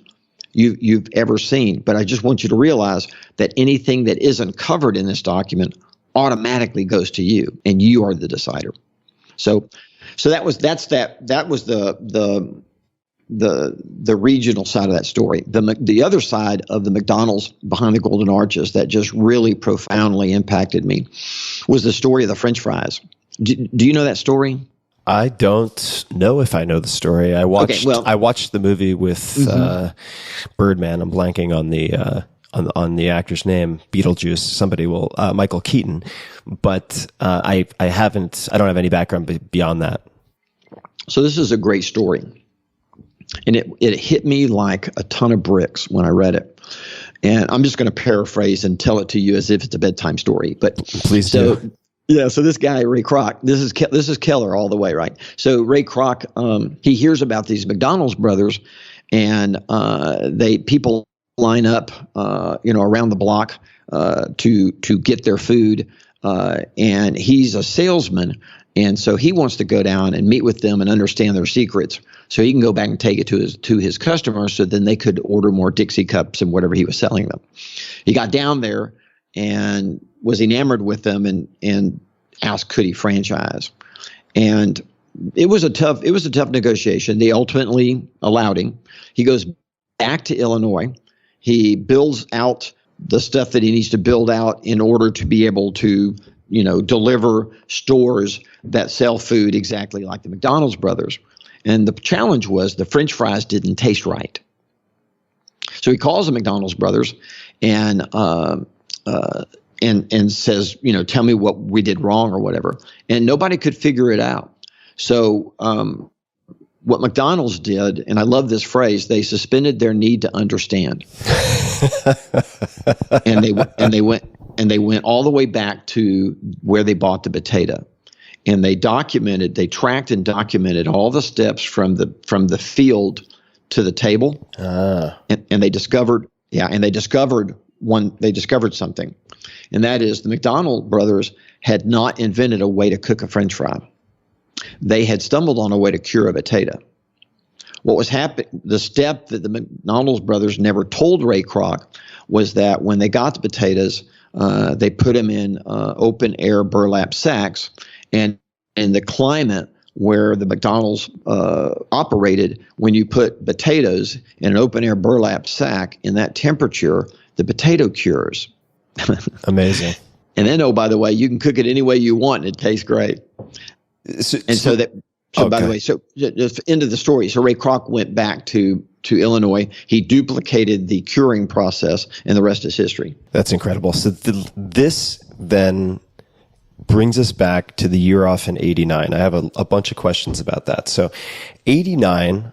you've ever seen. But I just want you to realize that anything that isn't covered in this document automatically goes to you, and you are the decider. So that was the regional side of that story. The other side of the McDonald's behind the golden arches that just really profoundly impacted me was the story of the French fries. Do you know that story? I don't know if I know the story. I watched the movie with Birdman. I'm blanking on the actor's name. Beetlejuice. Somebody will Michael Keaton. But I don't have any background beyond that. So this is a great story, and it hit me like a ton of bricks when I read it. And I'm just going to paraphrase and tell it to you as if it's a bedtime story. But please do. Yeah, so this guy, Ray Kroc, this is Keller all the way, right? So Ray Kroc, he hears about these McDonald's brothers, and people line up, around the block to get their food, and he's a salesman, and so he wants to go down and meet with them and understand their secrets, so he can go back and take it to his customers, so then they could order more Dixie cups and whatever he was selling them. He got down there and was enamored with them and asked could he franchise. And it was a tough negotiation. They ultimately allowed him. He goes back to Illinois. He builds out the stuff that he needs to build out in order to be able to, deliver stores that sell food exactly like the McDonald's brothers. And the challenge was the French fries didn't taste right. So he calls the McDonald's brothers and says, tell me what we did wrong or whatever. And nobody could figure it out. So what McDonald's did, and I love this phrase, they suspended their need to understand. and they went all the way back to where they bought the potato. And they tracked and documented all the steps from the field to the table. And they discovered something. And that is the McDonald brothers had not invented a way to cook a French fry. They had stumbled on a way to cure a potato. What was happening, the step that the McDonald's brothers never told Ray Kroc was that when they got the potatoes, they put them in open air burlap sacks, and in the climate where the McDonald's operated, when you put potatoes in an open air burlap sack in that temperature, the potato cures. Amazing. And then, oh, by the way, you can cook it any way you want and it tastes great. By the way, just into the story. So Ray Kroc went back to Illinois. He duplicated the curing process, and the rest is history. That's incredible. So this then brings us back to the year off in 89. I have a bunch of questions about that. So 89,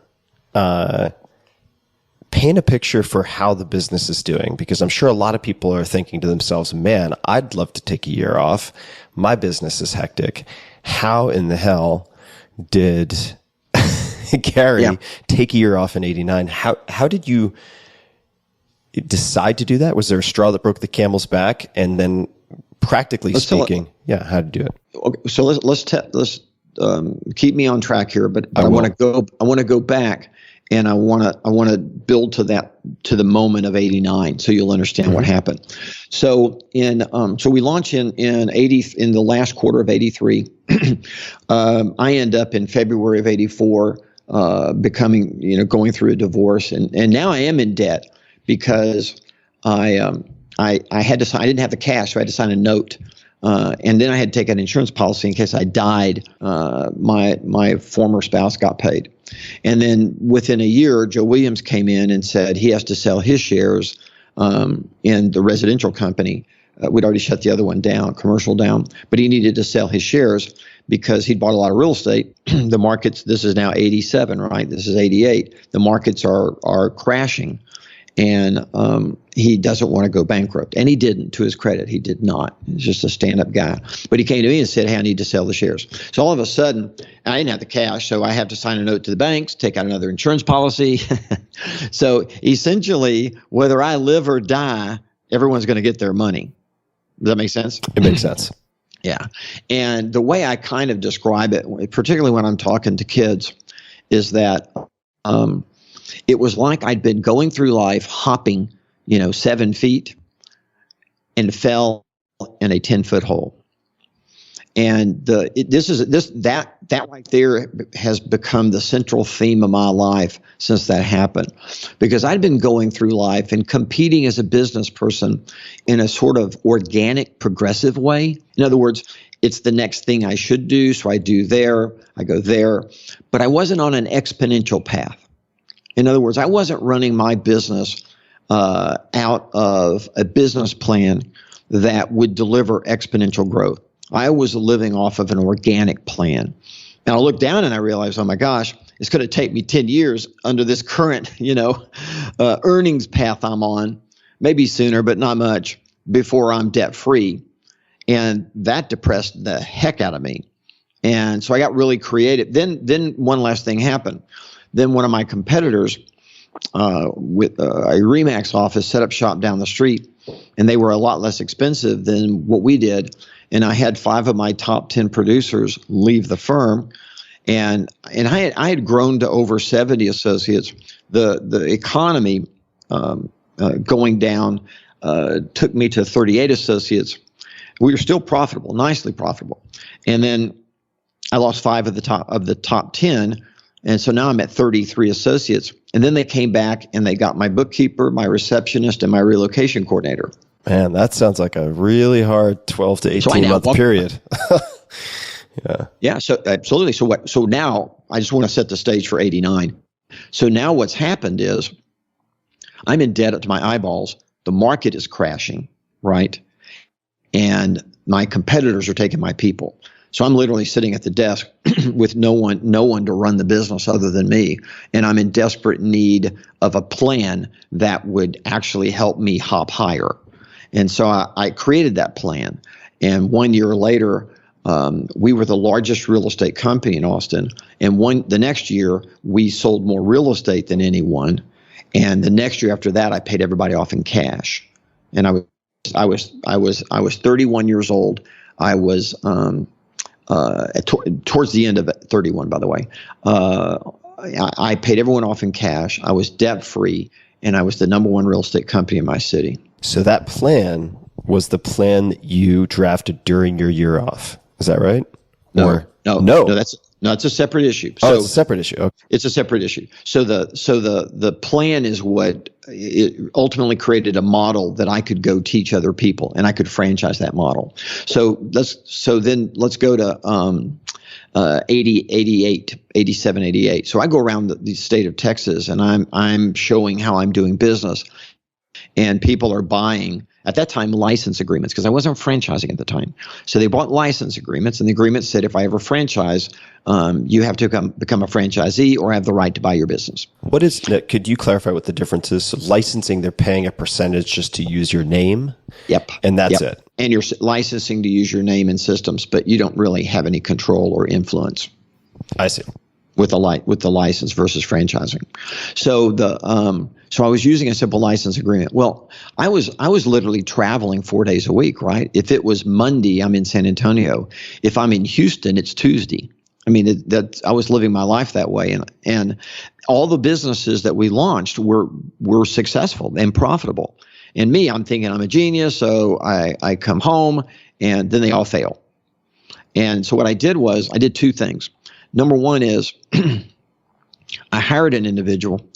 paint a picture for how the business is doing, because I'm sure a lot of people are thinking to themselves, man, I'd love to take a year off. My business is hectic. How in the hell did Gary take a year off in 89? How did you decide to do that? Was there a straw that broke the camel's back? And then practically speaking, how to do it? Okay, so let's keep me on track here, but I want to go back. And I want to build to the moment of 89, so you'll understand what happened. So so we launch in the last quarter of 83. I end up in February of 84, going through a divorce, and now I am in debt because I had to sign. I didn't have the cash, so I had to sign a note. And then I had to take an insurance policy in case I died. My former spouse got paid. And then within a year, Joe Williams came in and said he has to sell his shares in the residential company we'd already shut the other one down, commercial down, but he needed to sell his shares because he'd bought a lot of real estate. The markets, this is now 87, right? This is 88. The markets are crashing, and he doesn't want to go bankrupt. And he didn't, to his credit. He did not. He's just a stand-up guy. But he came to me and said, hey, I need to sell the shares. So all of a sudden, I didn't have the cash, so I have to sign a note to the banks, take out another insurance policy. So essentially, whether I live or die, everyone's going to get their money. Does that make sense? It makes sense. Yeah. And the way I kind of describe it, particularly when I'm talking to kids, is that it was like I'd been going through life hopping, 7 feet and fell in a 10-foot hole. And that right there has become the central theme of my life since that happened, because I'd been going through life and competing as a business person in a sort of organic, progressive way. In other words, it's the next thing I should do, so I do there, I go there, but I wasn't on an exponential path. In other words, I wasn't running my business out of a business plan that would deliver exponential growth. I was living off of an organic plan. And I look down and I realize, oh my gosh, it's going to take me 10 years under this current, earnings path I'm on, maybe sooner, but not much, before I'm debt free. And that depressed the heck out of me. And so I got really creative. Then one last thing happened. Then one of my competitors with a Remax office set up shop down the street, and they were a lot less expensive than what we did. And I had 5 of my top 10 producers leave the firm, and I had grown to over 70 associates. The economy going down took me to 38 associates. We were still profitable, nicely profitable, and then I lost 5 of the top 10. And so now I'm at 33 associates. And then they came back and they got my bookkeeper, my receptionist, and my relocation coordinator. Man, that sounds like a really hard 12 to 18 month period. Yeah. Yeah. So absolutely. So now I just want to set the stage for 89. So now what's happened is I'm in debt up to my eyeballs. The market is crashing, right? And my competitors are taking my people. So I'm literally sitting at the desk with no one to run the business other than me. And I'm in desperate need of a plan that would actually help me hop higher. And so I created that plan. And 1 year later, we were the largest real estate company in Austin. And the next year, we sold more real estate than anyone. And the next year after that, I paid everybody off in cash. And I was 31 years old. I was towards the end of it, 31, by the way. I paid everyone off in cash. I was debt free, and I was the number 1 real estate company in my city. So that plan was the plan that you drafted during your year off. Is that right? No, it's a separate issue. So it's a separate issue. Okay. It's a separate issue. So the plan is what it ultimately created a model that I could go teach other people, and I could franchise that model. So let's go to 87, 88. So I go around the state of Texas, and I'm showing how I'm doing business, and people are buying, at that time, license agreements, because I wasn't franchising at the time. So they bought license agreements, and the agreement said, if I ever franchise, you have to become a franchisee or have the right to buy your business. Could you clarify what the difference is? So licensing, they're paying a percentage just to use your name? Yep. And that's it? And you're licensing to use your name and systems, but you don't really have any control or influence. I see. With the license versus franchising. So so I was using a simple license agreement. Well, I was literally traveling 4 days a week, right? If it was Monday, I'm in San Antonio. If I'm in Houston, it's Tuesday. I mean, I was living my life that way, and all the businesses that we launched were successful and profitable. And me, I'm thinking I'm a genius, so I come home, and then they all fail. And so what I did was I did 2 things. Number one is I hired an individual,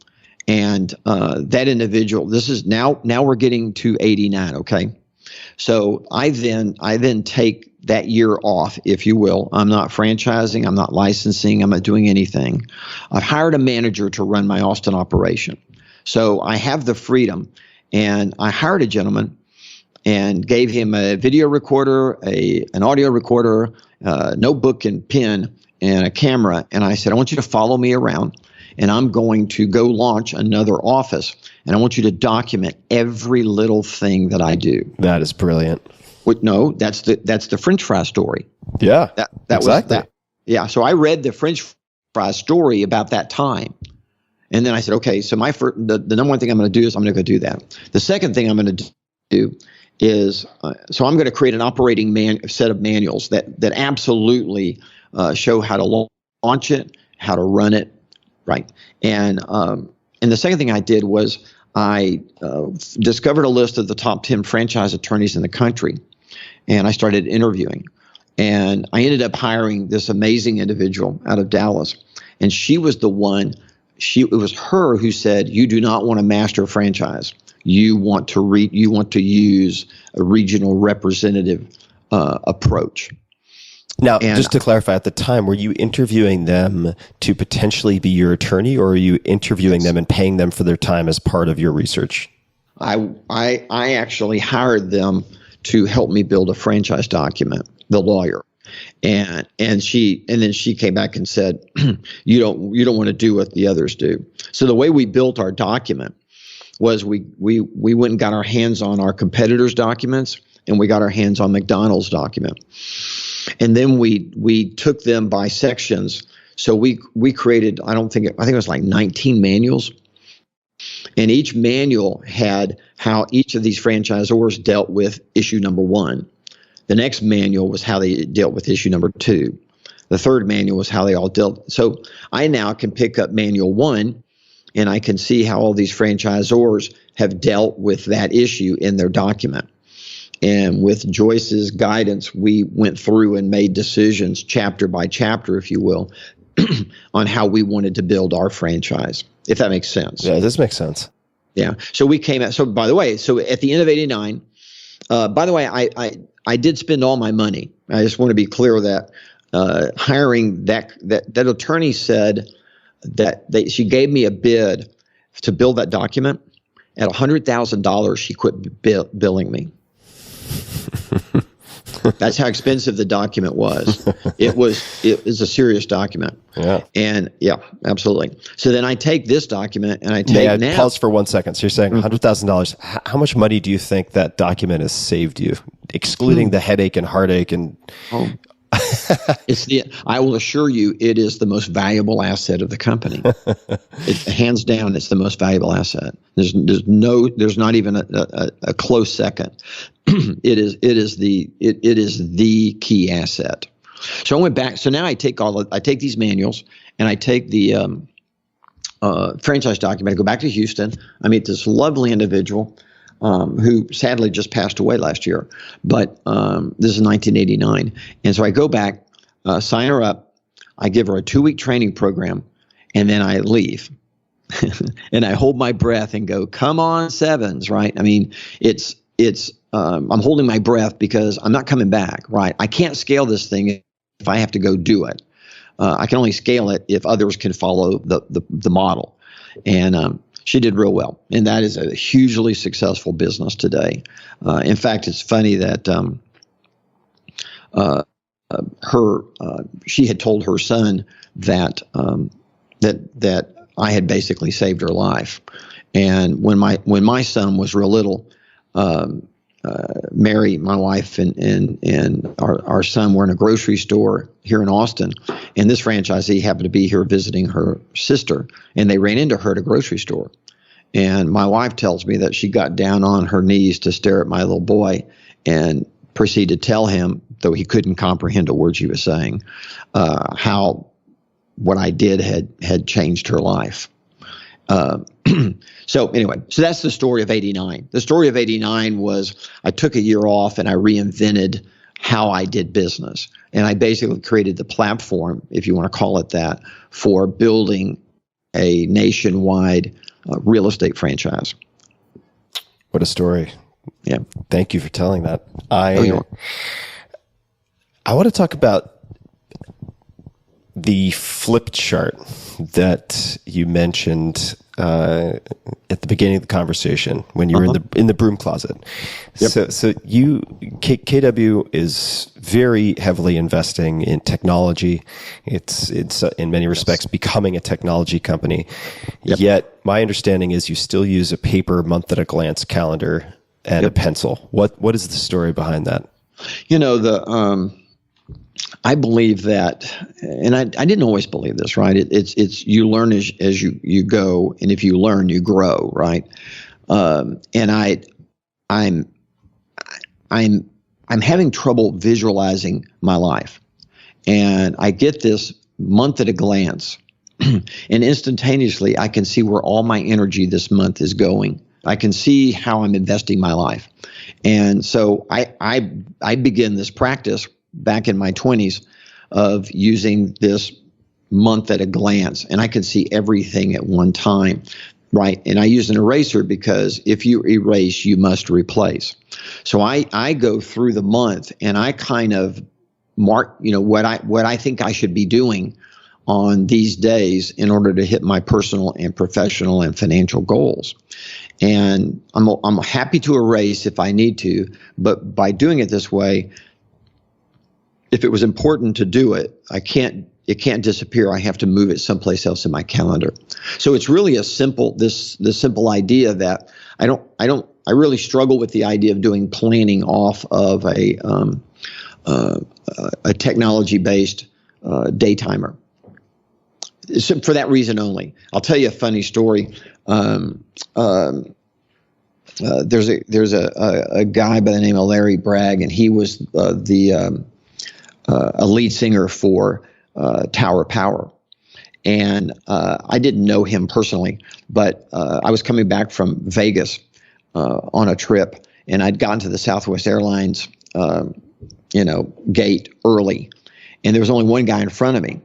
and that individual, this is now we're getting to 89, okay? So I then take that year off, if you will. I'm not franchising, I'm not licensing, I'm not doing anything. I've hired a manager to run my Austin operation. So I have the freedom, and I hired a gentleman, and gave him a video recorder, an audio recorder, notebook and pen, and a camera. And I said, I want you to follow me around, and I'm going to go launch another office, and I want you to document every little thing that I do. That is brilliant. No, that's the French fry story. Yeah, that exactly. was that. Yeah, so I read the French fry story about that time. And then I said, okay, so the number one thing I'm going to do is I'm going to go do that. The second thing I'm going to do is, so I'm going to create an operating set of manuals that absolutely show how to launch it, how to run it, right? And the second thing I did was I discovered a list of the top 10 franchise attorneys in the country, and I started interviewing. And I ended up hiring this amazing individual out of Dallas, and she was the one. It was her who said, "You do not want a master franchise. You want to use a regional representative approach." Now, just to clarify, at the time, were you interviewing them to potentially be your attorney, or are you interviewing them and paying them for their time as part of your research? I actually hired them to help me build a franchise document, the lawyer. And then she came back and said, you don't want to do what the others do. So the way we built our document was we went and got our hands on our competitors' documents, and we got our hands on McDonald's document. And then we took them by sections. So we created, I think it was like 19 manuals. And each manual had how each of these franchisors dealt with issue number 1. The next manual was how they dealt with issue number 2. The third manual was how they all dealt. So I now can pick up manual 1, and I can see how all these franchisors have dealt with that issue in their document. And with Joyce's guidance, we went through and made decisions chapter by chapter, if you will, on how we wanted to build our franchise, if that makes sense. Yeah, this makes sense. Yeah. So we came at, so by the way, so at the end of 89, by the way, I did spend all my money. I just want to be clear that hiring that attorney said that she gave me a bid to build that document. At $100,000, she quit billing me. That's how expensive the document was. It was a serious document. Yeah. And yeah, absolutely. So then I take this document and I take now. Pause for 1 second. So you're saying $100,000. How much money do you think that document has saved you, excluding the headache and heartache and? I will assure you, it is the most valuable asset of the company. Hands down, it's the most valuable asset. There's not even a close second. It is the key asset. So I went back. So now I take these manuals and I take the franchise document. I go back to Houston. I meet this lovely individual who sadly just passed away last year. But this is 1989. And so I go back, sign her up. I give her a 2-week training program, and then I leave. And I hold my breath and go, come on, sevens, right? I mean, I'm holding my breath because I'm not coming back, right? I can't scale this thing if I have to go do it. I can only scale it if others can follow the model. And she did real well, and that is a hugely successful business today. In fact, it's funny that she had told her son that that I had basically saved her life. And when my son was real little, Mary, my wife, and our son were in a grocery store here in Austin, and this franchisee happened to be here visiting her sister, and they ran into her at a grocery store. And my wife tells me that she got down on her knees to stare at my little boy and proceeded to tell him, though he couldn't comprehend a word she was saying, how what I did had changed her life. So anyway, so that's the story of 89. The story of 89 was I took a year off and I reinvented how I did business. And I basically created the platform, if you want to call it that, for building a nationwide real estate franchise. What a story. Yeah. Thank you for telling that. I want to talk about the flip chart that you mentioned. at the beginning of the conversation when you were in the broom closet. Yep. So KW is very heavily investing in technology. It's in many respects becoming a technology company. Yep. Yet my understanding is you still use a paper month at a glance calendar and a pencil. What is the story behind that? I believe that, and I didn't always believe this, right? It's you learn as you go, and if you learn, you grow, right? And I'm having trouble visualizing my life, and I get this month at a glance, and instantaneously I can see where all my energy this month is going. I can see how I'm investing my life, and so I begin this practice back in my 20s of using this month at a glance, and I could see everything at one time, right? And I use an eraser because if you erase, you must replace. So I go through the month and I kind of mark, what I think I should be doing on these days in order to hit my personal and professional and financial goals. And I'm happy to erase if I need to, but by doing it this way, if it was important to do it, it can't disappear. I have to move it someplace else in my calendar. So it's really this simple idea that I really struggle with the idea of doing planning off of a technology-based day timer. So for that reason only. I'll tell you a funny story. There's a guy by the name of Larry Bragg, and he was a lead singer for Tower Power. And I didn't know him personally, but I was coming back from Vegas on a trip, and I'd gotten to the Southwest Airlines gate early, and there was only one guy in front of me.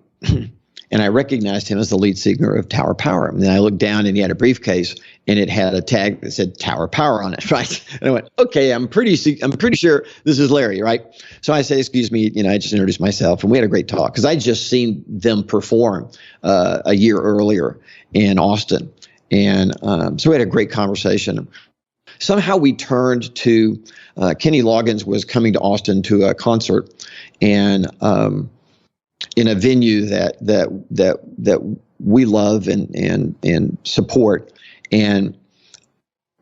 And I recognized him as the lead singer of Tower Power. And then I looked down, and he had a briefcase, and it had a tag that said Tower Power on it, right? And I went, okay, I'm pretty sure this is Larry, right? So I say, excuse me, I just introduced myself, and we had a great talk because I'd just seen them perform a year earlier in Austin. And so we had a great conversation. Somehow we turned to Kenny Loggins was coming to Austin to a concert, and in a venue that we love and support, and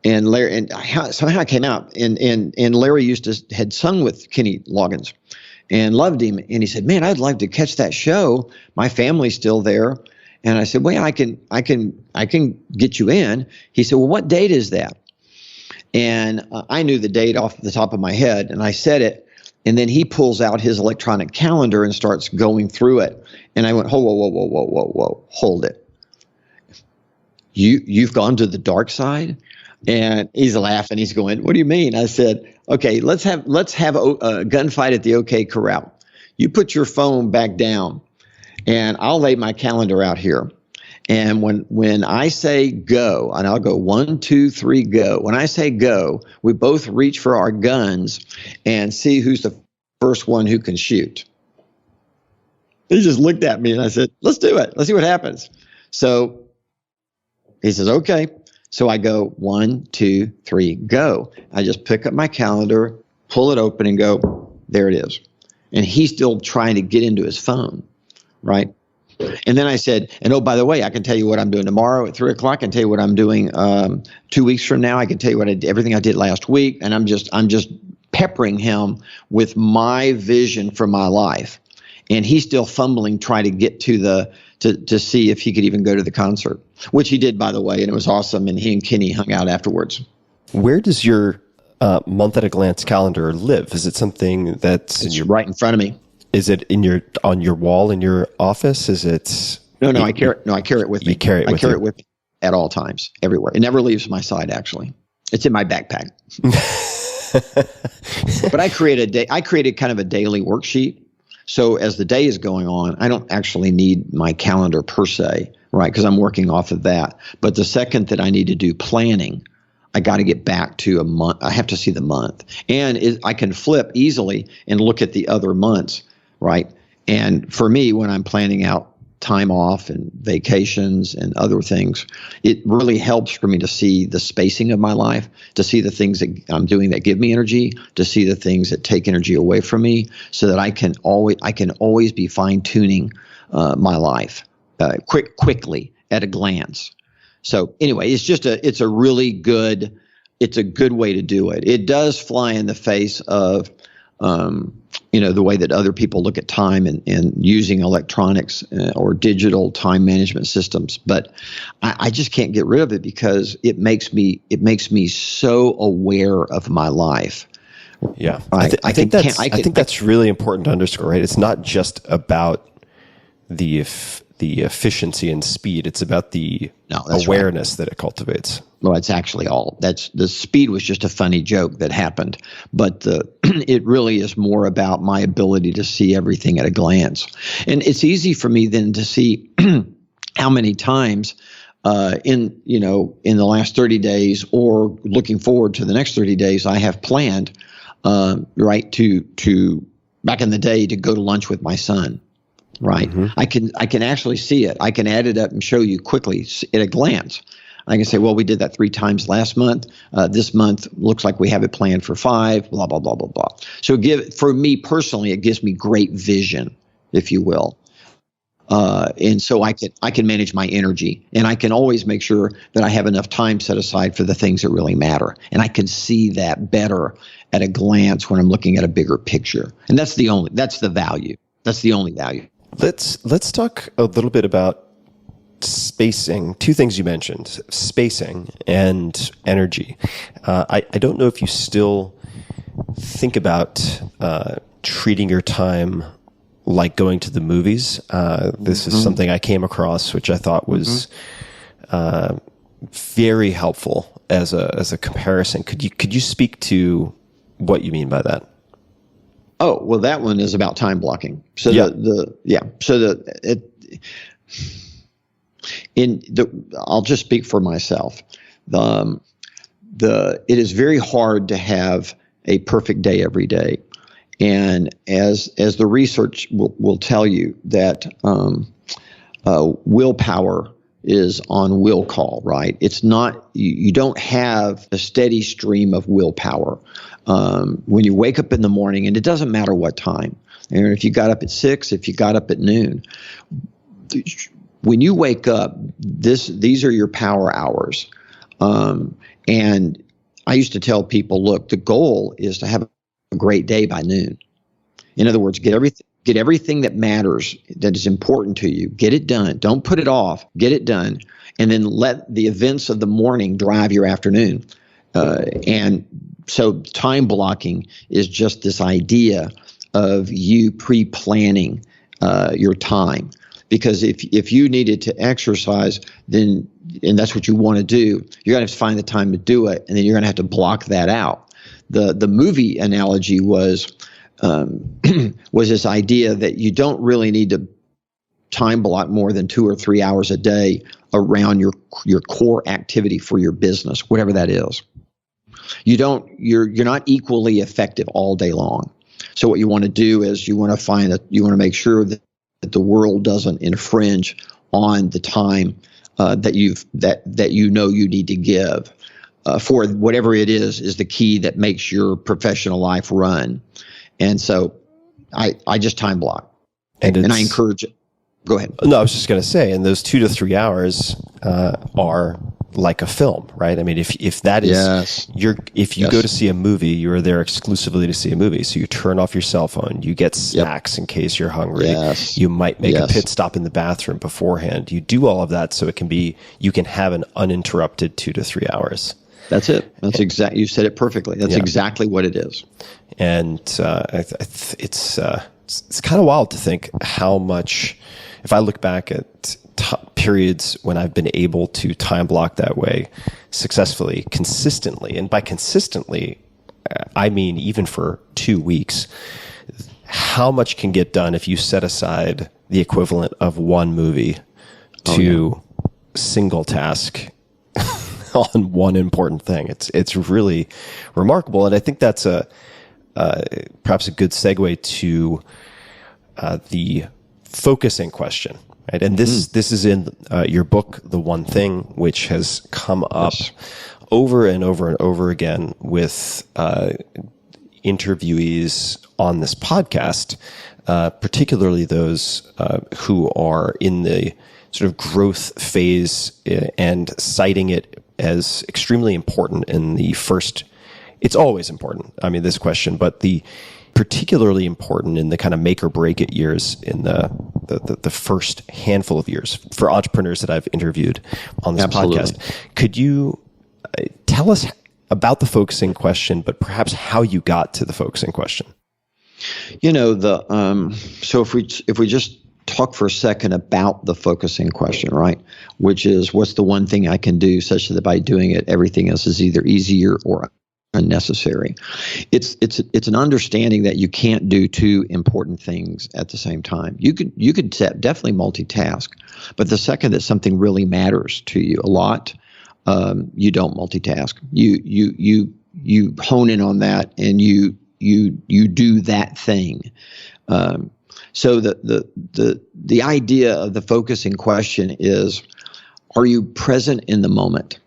Larry, and somehow I came out, and Larry had sung with Kenny Loggins and loved him, and he said, man, I'd like to catch that show. My family's still there. And I said, well, I can get you in. He said, well, what date is that? And I knew the date off the top of my head, and I said it. And then he pulls out his electronic calendar and starts going through it. And I went, whoa, hold it. You've gone to the dark side? And he's laughing. He's going, what do you mean? I said, okay, let's have a gunfight at the OK Corral. You put your phone back down, and I'll lay my calendar out here. And when I say go, and I'll go 1, 2, 3, go. When I say go, we both reach for our guns and see who's the first one who can shoot. He just looked at me, and I said, let's do it. Let's see what happens. So he says, okay. So I go 1, 2, 3, go. I just pick up my calendar, pull it open, and go, there it is. And he's still trying to get into his phone, right? And then I said, and oh, by the way, I can tell you what I'm doing tomorrow at 3 o'clock. I can tell you what I'm doing 2 weeks from now. I can tell you everything I did last week. And I'm just peppering him with my vision for my life. And he's still fumbling, trying to get to see if he could even go to the concert, which he did, by the way. And it was awesome. And he and Kenny hung out afterwards. Where does your month at a glance calendar live? Is it something that's right in front of me? Is it on your wall in your office? Is it? No, I carry it with me. You carry it with you? I carry it with me at all times, everywhere. It never leaves my side, actually. It's in my backpack. But I created kind of a daily worksheet. So as the day is going on, I don't actually need my calendar per se, right? Because I'm working off of that. But the second that I need to do planning, I got to get back to a month. I have to see the month. And I can flip easily and look at the other months. Right. And for me, when I'm planning out time off and vacations and other things, it really helps for me to see the spacing of my life, to see the things that I'm doing that give me energy, to see the things that take energy away from me, so that I can always be fine tuning my life quickly at a glance. So anyway, it's a really good, it's a good way to do it. It does fly in the face of the way that other people look at time and using electronics or digital time management systems. But I just can't get rid of it because it makes me so aware of my life. Yeah, Right? I think that's really important to underscore. Right, it's not just about the efficiency and speed. It's about the awareness that it cultivates. Well, it's actually the speed was just a funny joke that happened, but it really is more about my ability to see everything at a glance. And it's easy for me then to see how many times in the last 30 days or looking forward to the next 30 days I have planned to back in the day to go to lunch with my son. Right. Mm-hmm. I can actually see it. I can add it up and show you quickly at a glance. I can say, well, we did that 3 times last month. This month looks like we have it planned for 5, blah, blah, blah, blah, blah. So for me personally, it gives me great vision, if you will. And so I can manage my energy, and I can always make sure that I have enough time set aside for the things that really matter. And I can see that better at a glance when I'm looking at a bigger picture. And that's the value. That's the only value. Let's talk a little bit about spacing. 2 things you mentioned: spacing and energy. I don't know if you still think about treating your time like going to the movies. This is something I came across, which I thought was very helpful as a comparison. Could you speak to what you mean by that? Oh, well, that one is about time blocking. So I'll just speak for myself. It is very hard to have a perfect day every day. And as the research will tell you that willpower is on will call, right? It's not, you don't have a steady stream of willpower. When you wake up in the morning, and it doesn't matter what time, and if you got up at 6, if you got up at noon, when you wake up, these are your power hours. And I used to tell people, look, the goal is to have a great day by noon. In other words, get everything that matters, that is important to you, get it done. Don't put it off. Get it done. And then let the events of the morning drive your afternoon. And so time blocking is just this idea of you pre-planning your time. Because if you needed to exercise, and that's what you want to do, you're going to have to find the time to do it, and then you're going to have to block that out. The movie analogy was this idea that you don't really need to time block more than 2 or 3 hours a day around your core activity for your business, whatever that is. You're not equally effective all day long. So what you want to do is you want to make sure that the world doesn't infringe on the time that you need to give for whatever it is the key that makes your professional life run. And so I just time block, and I encourage it. Go ahead. No, I was just going to say, and those 2 to 3 hours are like a film, right? I mean, if that is, yes. If you go to see a movie, you're there exclusively to see a movie. So you turn off your cell phone, you get snacks in case you're hungry. Yes. You might make a pit stop in the bathroom beforehand. You do all of that so you can have an uninterrupted 2 to 3 hours. That's it. That's exactly, you said it perfectly. That's exactly what it is. And it's kind of wild to think how much, if I look back at periods when I've been able to time block that way successfully, consistently, and by consistently, I mean even for 2 weeks, how much can get done if you set aside the equivalent of one movie to single task on one important thing. It's really remarkable, and I think that's perhaps a good segue to the focusing question, right? And this is in your book, The One Thing, which has come up over and over and over again with interviewees on this podcast, particularly those who are in the sort of growth phase and citing it as extremely important in the first. It's always important. I mean, this question, but the particularly important in the kind of make or break it years in the first handful of years for entrepreneurs that I've interviewed on this podcast. Could you tell us about the focusing question, but perhaps how you got to the focusing question? You know, so if we just talk for a second about the focusing question, right? Which is, what's the one thing I can do such that by doing it, everything else is either easier or unnecessary. It's an understanding that you can't do two important things at the same time. You could definitely multitask, but the second that something really matters to you a lot, you don't multitask. You hone in on that and you do that thing. So the idea of the focusing question is, are you present in the moment?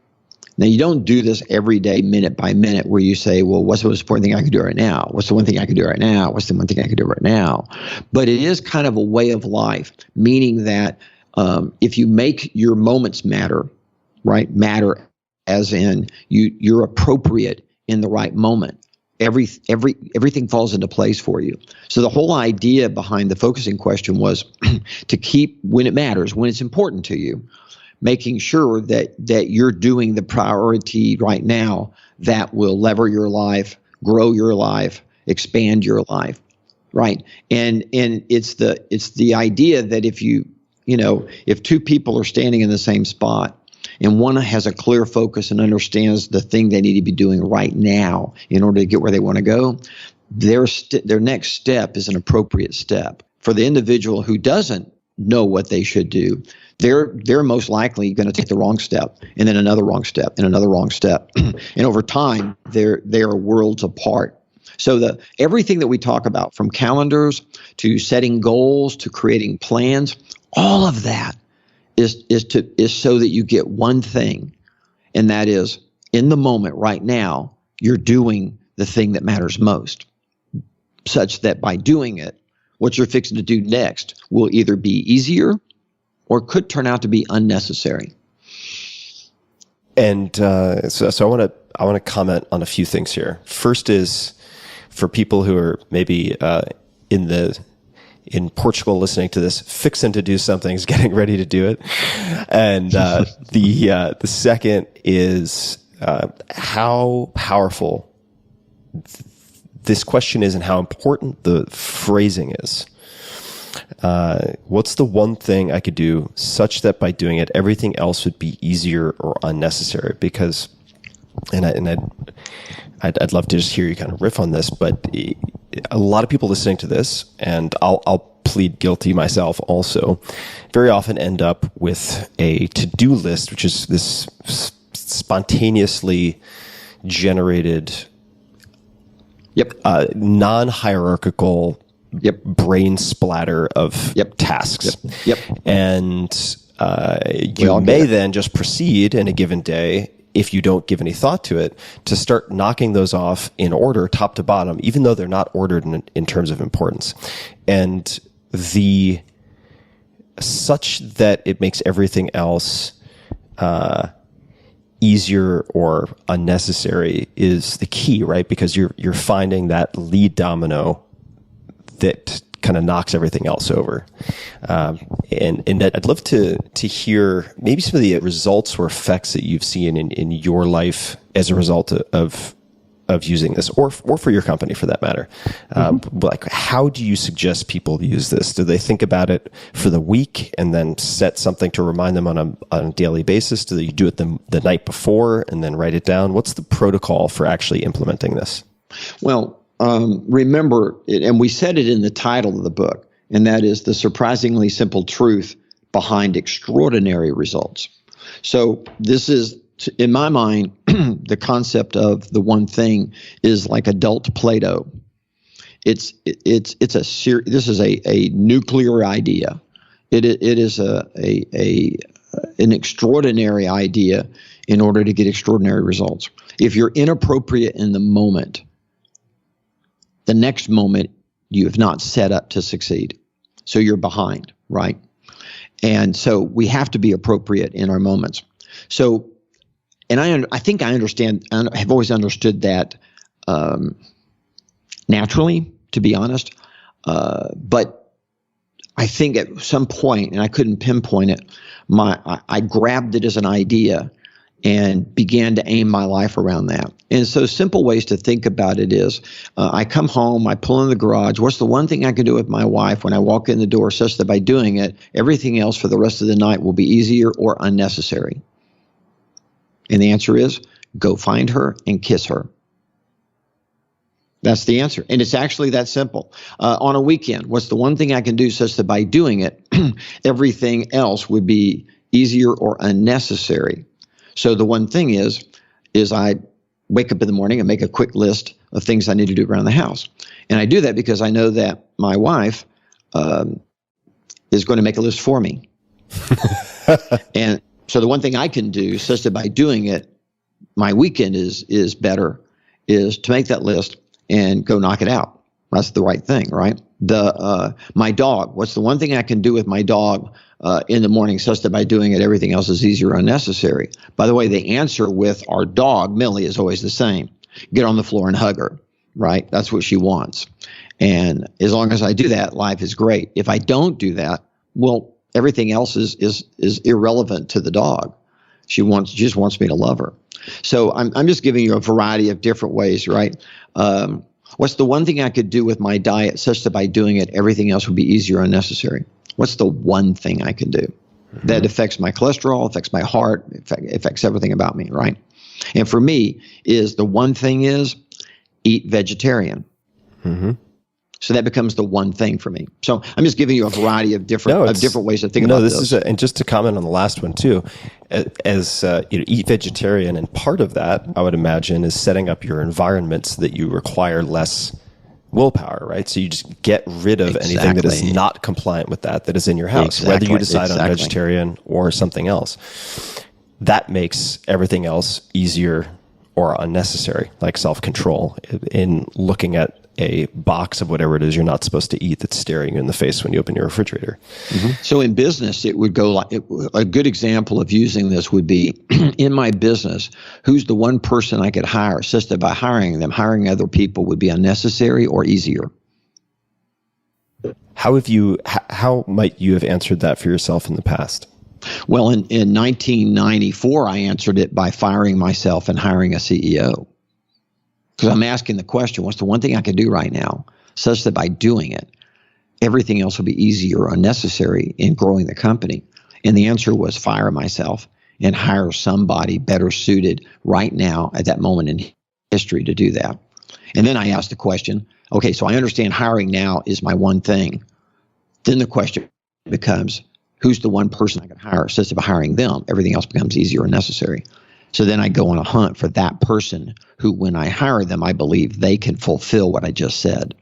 Now, you don't do this every day, minute by minute, where you say, well, what's the most important thing I could do right now? What's the one thing I could do right now? What's the one thing I could do right now? But it is kind of a way of life, meaning that if you make your moments matter, right? Matter as in you're appropriate in the right moment. Everything falls into place for you. So the whole idea behind the focusing question was to keep, when it matters, when it's important to you, making sure that you're doing the priority right now that will lever your life, grow your life, expand your life, right? And it's the idea that if two people are standing in the same spot and one has a clear focus and understands the thing they need to be doing right now in order to get where they want to go, their next step is an appropriate step. For the individual who doesn't know what they should do, they're most likely going to take the wrong step, and then another wrong step, and another wrong step. And over time, they are worlds apart. So everything that we talk about, from calendars to setting goals to creating plans, all of that is so that you get one thing, and that is, in the moment right now, you're doing the thing that matters most, such that by doing it, what you're fixing to do next will either be easier or could turn out to be unnecessary. And so I want to comment on a few things here. First is, for people who are maybe in Portugal listening to this, fixing to do something, is getting ready to do it. And the second is how powerful this question is and how important the phrasing is. What's the one thing I could do such that by doing it, everything else would be easier or unnecessary? Because, I'd love to just hear you kind of riff on this, but a lot of people listening to this, and I'll plead guilty myself also, very often end up with a to-do list, which is this spontaneously generated, non-hierarchical, brain splatter of tasks. And you may then just proceed in a given day, if you don't give any thought to it, to start knocking those off in order, top to bottom, even though they're not ordered in terms of importance. And such that it makes everything else easier or unnecessary is the key, right? Because you're finding that lead domino that kind of knocks everything else over. And I'd love to hear maybe some of the results or effects that you've seen in your life as a result of using this, or for your company for that matter. Like, how do you suggest people use this? Do they think about it for the week and then set something to remind them on a daily basis? Do you do it the night before and then write it down? What's the protocol for actually implementing this? Well, remember, and we said it in the title of the book, and that is the surprisingly simple truth behind extraordinary results. So this is, in my mind, the concept of the one thing is like adult Play-Doh. This is a nuclear idea. It is an extraordinary idea in order to get extraordinary results. If you're inappropriate in the moment, the next moment you have not set up to succeed. So you're behind, right? And so we have to be appropriate in our moments. So, and I think I understand, I have always understood that naturally, to be honest. But I think at some point, and I couldn't pinpoint it, I grabbed it as an idea and began to aim my life around that. And so simple ways to think about it is, I come home, I pull in the garage. What's the one thing I can do with my wife when I walk in the door such that by doing it, everything else for the rest of the night will be easier or unnecessary? And the answer is, go find her and kiss her. That's the answer. And it's actually that simple. On a weekend, what's the one thing I can do such that by doing it, everything else would be easier or unnecessary? So the one thing is I wake up in the morning and make a quick list of things I need to do around the house. And I do that because I know that my wife is going to make a list for me. And so the one thing I can do such that by doing it, my weekend is better, is to make that list and go knock it out. That's the right thing, right? My dog, what's the one thing I can do with my dog in the morning such that by doing it, everything else is easier or unnecessary? By the way, the answer with our dog, Millie, is always the same. Get on the floor and hug her, right? That's what she wants. And as long as I do that, life is great. If I don't do that, well, everything else is irrelevant to the dog. She just wants me to love her. So I'm just giving you a variety of different ways, right? What's the one thing I could do with my diet such that by doing it, everything else would be easier or unnecessary? What's the one thing I can do that affects my cholesterol, affects my heart, affects everything about me, right? And for me, the one thing is eat vegetarian. Mm-hmm. So that becomes the one thing for me. So I'm just giving you a variety of different ways to think about this. And just to comment on the last one too, as eat vegetarian, and part of that I would imagine is setting up your environment so that you require less willpower, right? So you just get rid of anything that is not compliant with that is in your house, whether you decide on vegetarian or something else. That makes everything else easier or unnecessary, like self-control in looking at a box of whatever it is you're not supposed to eat that's staring you in the face when you open your refrigerator. Mm-hmm. So in business, it would go like a good example of using this would be in my business, who's the one person I could hire such that by hiring them, hiring other people would be unnecessary or easier? How might you have answered that for yourself in the past? Well, in 1994, I answered it by firing myself and hiring a CEO. Because I'm asking the question, what's the one thing I can do right now such that by doing it, everything else will be easier or unnecessary in growing the company? And the answer was fire myself and hire somebody better suited right now at that moment in history to do that. And then I asked the question, okay, so I understand hiring now is my one thing. Then the question becomes, who's the one person I can hire such that by hiring them, everything else becomes easier or necessary? So then I go on a hunt for that person who, when I hire them, I believe they can fulfill what I just said.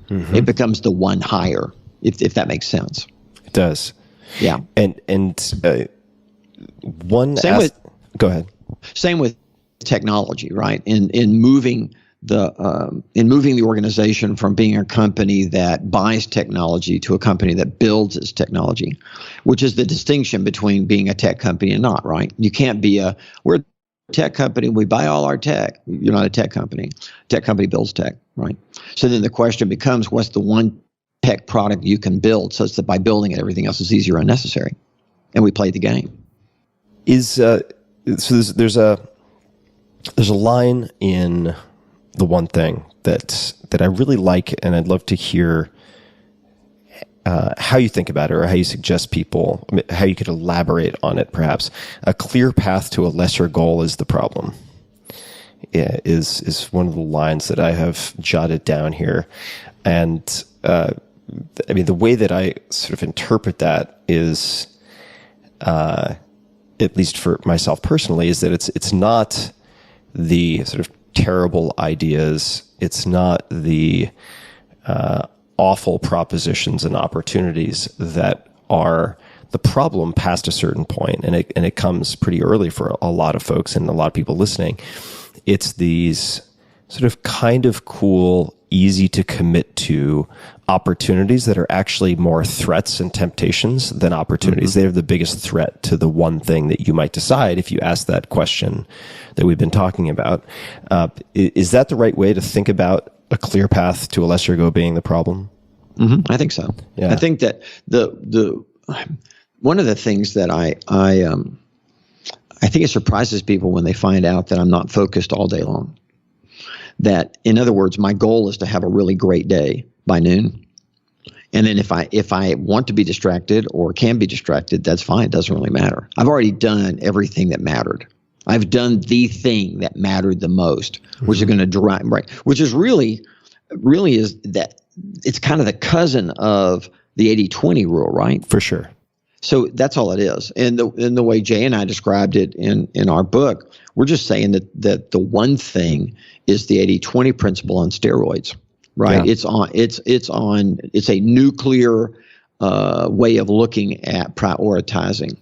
Mm-hmm. It becomes the one hire, if that makes sense. It does. Yeah. Go ahead. Same with technology, right? In moving the organization from being a company that buys technology to a company that builds its technology, which is the distinction between being a tech company and not, right? You can't be we're a tech company, we buy all our tech. You're not a tech company. Tech company builds tech, right? So then the question becomes, what's the one tech product you can build such that by building it, everything else is easier or unnecessary? And we play the game. So there's a line in The One Thing that I really like, and I'd love to hear how you think about it, or how you suggest people, how you could elaborate on it, perhaps. A clear path to a lesser goal is the problem. Is one of the lines that I have jotted down here. And the way that I sort of interpret that is, at least for myself personally, is that it's not the sort of terrible ideas. It's not the awful propositions and opportunities that are the problem past a certain point, and it comes pretty early for a lot of folks and a lot of people listening. It's these sort of kind of cool, easy to commit to opportunities that are actually more threats and temptations than opportunities. They're the biggest threat to the one thing that you might decide if you ask that question that we've been talking about. Is that the right way to think about a clear path to a lesser ego being the problem? I think so. Yeah. I think that the one of the things that I think it surprises people when they find out that I'm not focused all day long. That, in other words, my goal is to have a really great day by noon. And then if I want to be distracted or can be distracted, that's fine. It doesn't really matter. I've already done everything that mattered. I've done the thing that mattered the most, which is going to drive, right? Which is really is that it's kind of the cousin of the 80-20 rule, right? For sure. So that's all it is. And the way Jay and I described it in our book, we're just saying that the one thing is the 80-20 principle on steroids, right? Yeah. It's a nuclear way of looking at prioritizing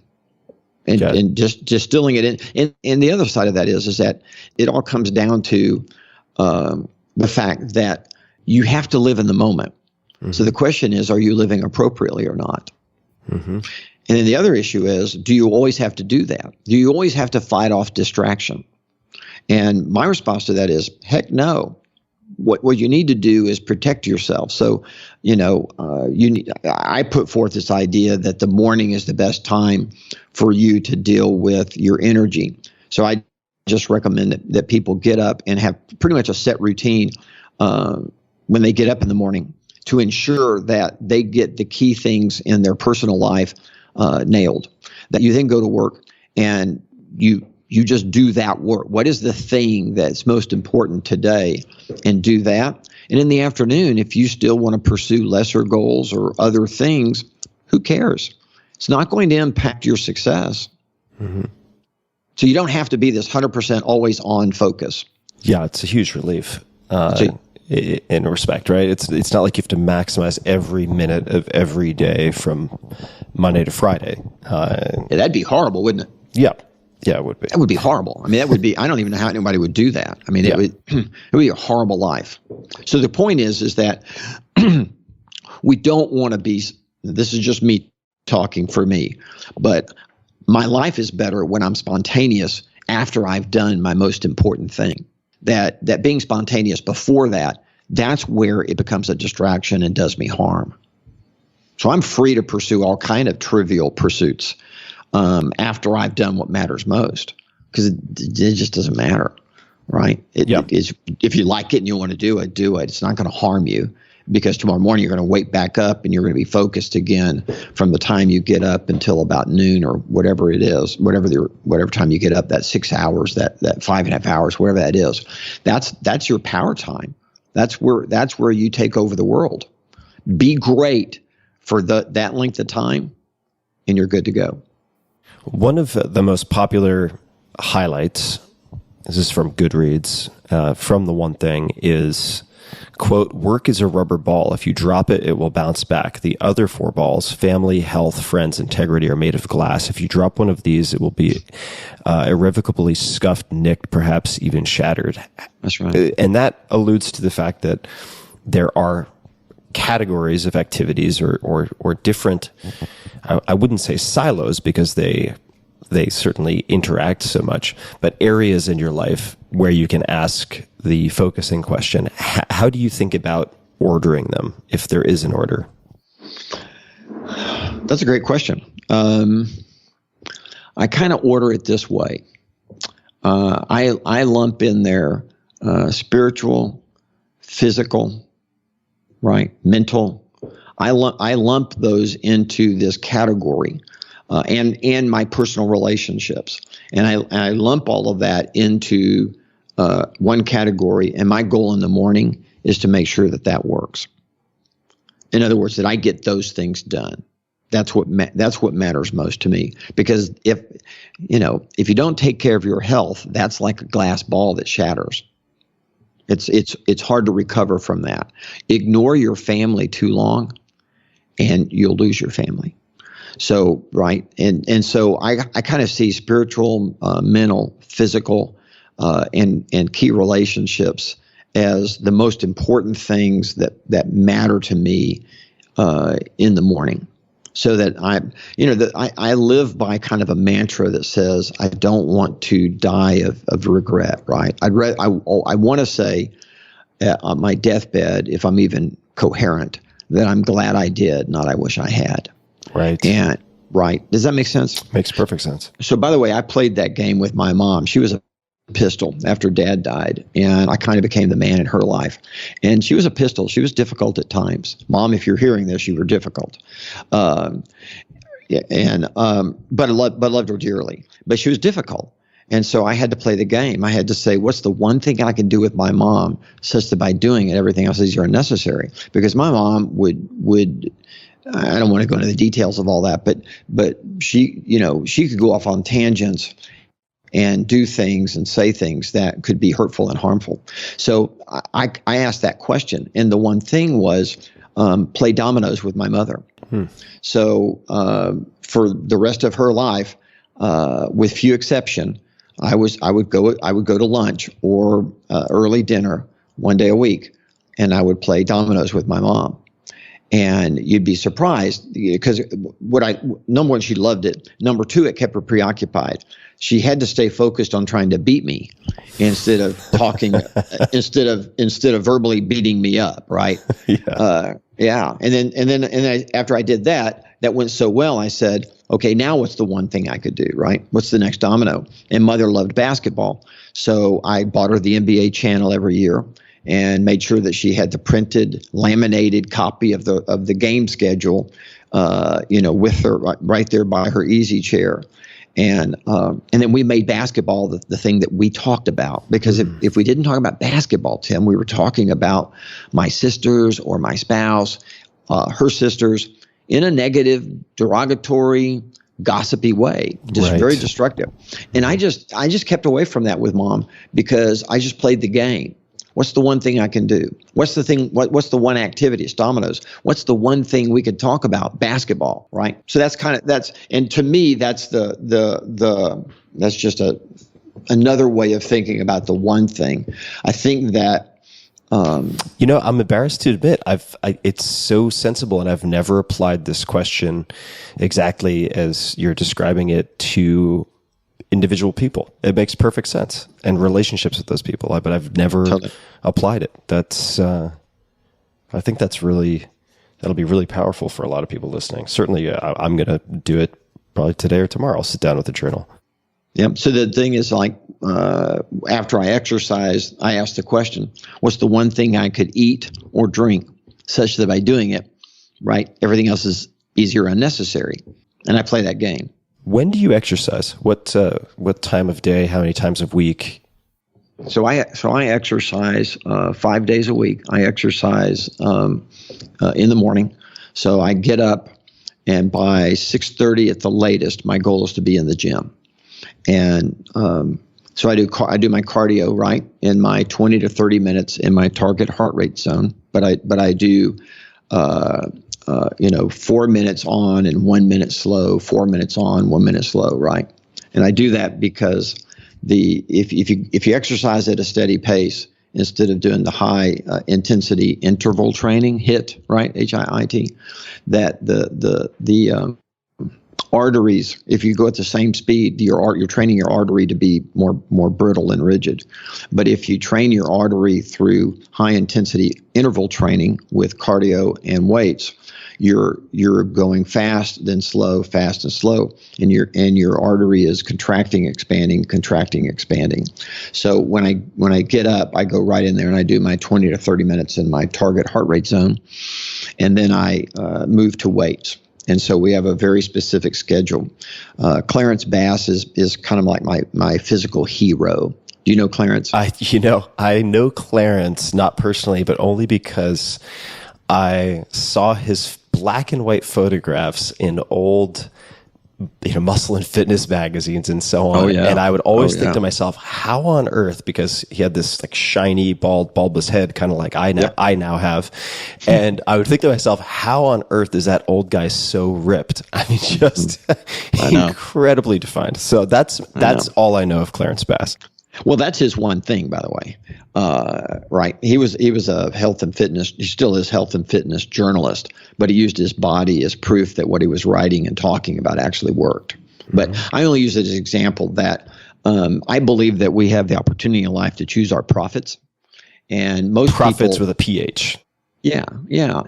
and just distilling it in. And the other side of that is that it all comes down to the fact that you have to live in the moment. So the question is, are you living appropriately or not? And then the other issue is, do you always have to do that? Do you always have to fight off distraction? And my response to that is, heck no. What you need to do is protect yourself. So, I put forth this idea that the morning is the best time for you to deal with your energy. So I just recommend that people get up and have pretty much a set routine when they get up in the morning to ensure that they get the key things in their personal life nailed. That you then go to work and you just do that work. What is the thing that's most important today? And do that. And in the afternoon, if you still want to pursue lesser goals or other things, who cares? It's not going to impact your success. So you don't have to be this 100% always on focus. Yeah, it's a huge relief in respect, right? It's not like you have to maximize every minute of every day from Monday to Friday. That'd be horrible, wouldn't it? Yeah, it would be. That would be horrible. I mean, that would be, I don't even know how anybody would do that. I mean, it would be a horrible life. So the point is that we don't want to be, this is just me talking for me, but my life is better when I'm spontaneous after I've done my most important thing. That being spontaneous before that's where it becomes a distraction and does me harm. So I'm free to pursue all kind of trivial pursuits after I've done what matters most, because it just doesn't matter, right? If you like it and you want to do it, do it. It's not going to harm you, because tomorrow morning you're going to wake back up and you're going to be focused again from the time you get up until about noon or whatever it is, whatever time you get up, that 6 hours, that 5.5 hours, whatever that is. That's your power time. That's where you take over the world. Be great for that length of time, and you're good to go. One of the most popular highlights, this is from Goodreads, from The One Thing, is, quote, "Work is a rubber ball. If you drop it, it will bounce back. The other 4 balls, family, health, friends, integrity, are made of glass. If you drop one of these, it will be irrevocably scuffed, nicked, perhaps even shattered." That's right. And that alludes to the fact that there are categories of activities or different, I wouldn't say silos, because they certainly interact so much, but areas in your life where you can ask the focusing question. How do you think about ordering them, if there is an order? That's a great question. I kind of order it this way. I lump in there spiritual, physical, right, mental. I lump those into this category, and my personal relationships, and I lump all of that into one category. And my goal in the morning is to make sure that works. In other words, that I get those things done. That's what matters most to me. Because if you don't take care of your health, that's like a glass ball that shatters. It's hard to recover from that. Ignore your family too long, and you'll lose your family. So, right. And so I kind of see spiritual, mental, physical, and key relationships as the most important things that matter to me in the morning. So that I live by kind of a mantra that says I don't want to die of regret. Right? I want to say on my deathbed, if I'm even coherent, that I'm glad I did, not I wish I had. Right. And right. Does that make sense? Makes perfect sense. So, by the way, I played that game with my mom. She was a pistol after Dad died, and I kind of became the man in her life. And she was a pistol. She was difficult at times. Mom, if you're hearing this, you were difficult. But I loved her dearly. But she was difficult. And so I had to play the game. I had to say, what's the one thing I can do with my mom such that by doing it, everything else is unnecessary? Because my mom would I don't want to go into the details of all that, but she could go off on tangents and do things and say things that could be hurtful and harmful. So I asked that question. And the one thing was play dominoes with my mother. So for the rest of her life, with few exception, I would go to lunch or early dinner one day a week, and I would play dominoes with my mom. And you'd be surprised because number one, she loved it. Number two, it kept her preoccupied. She had to stay focused on trying to beat me instead of talking, instead of verbally beating me up. Right. Yeah. And then after I did that went so well, I said, okay, now what's the one thing I could do? Right. What's the next domino? And Mother loved basketball. So I bought her the NBA channel every year and made sure that she had the printed, laminated copy of the game schedule, with her right there by her easy chair. And then we made basketball the thing that we talked about, because if we didn't talk about basketball, Tim, we were talking about my sisters or my spouse, her sisters, in a negative, derogatory, gossipy way, just very destructive. And I just kept away from that with Mom because I just played the game. What's the one thing I can do? What's the thing? What's the one activity? It's dominoes. What's the one thing we could talk about? Basketball, right? So and to me, that's that's just another way of thinking about the one thing. I think that. I'm embarrassed to admit it's so sensible, and I've never applied this question exactly as you're describing it to individual people. It makes perfect sense, and relationships with those people, but I've never applied it. That's I think that'll be really powerful for a lot of people listening. Certainly I'm going to do it probably today or tomorrow. I'll sit down with a journal. Yeah. So the thing is, like, after I exercise, I ask the question, what's the one thing I could eat or drink such that by doing it, right, everything else is easier and unnecessary? And I play that game. When do you exercise? What time of day? How many times a week? So I exercise 5 days a week. I exercise in the morning. So I get up, and by 6:30 at the latest, my goal is to be in the gym. And so I do my cardio, right, in my 20 to 30 minutes in my target heart rate zone. But I do 4 minutes on and 1 minute slow, 4 minutes on, 1 minute slow, right? And I do that because if you exercise at a steady pace instead of doing the high intensity interval training, HIIT, right, HIIT, that the arteries, if you go at the same speed, you're training your artery to be more brittle and rigid. But if you train your artery through high intensity interval training with cardio and weights, you're going fast, then slow, fast and slow, and your artery is contracting, expanding. So when I get up, I go right in there and I do my 20 to 30 minutes in my target heart rate zone, and then I move to weights. And so we have a very specific schedule. Clarence Bass is kind of like my physical hero. Do you know Clarence? I know Clarence, not personally, but only because I saw his black and white photographs in old muscle and fitness magazines and so on. Oh, yeah. And I would always Oh, think yeah. to myself, how on earth, because he had this like shiny, bulbous head, kind of like I now have. And I would think to myself, how on earth is that old guy so ripped? I mean, just incredibly defined. So that's all I know of Clarence Bass. Well, that's his one thing, by the way. Right. He was a health and fitness. He still is health and fitness journalist, but he used his body as proof that what he was writing and talking about actually worked. But I only use it as an example that I believe that we have the opportunity in life to choose our prophets, and most Profits people, with a PH. Yeah.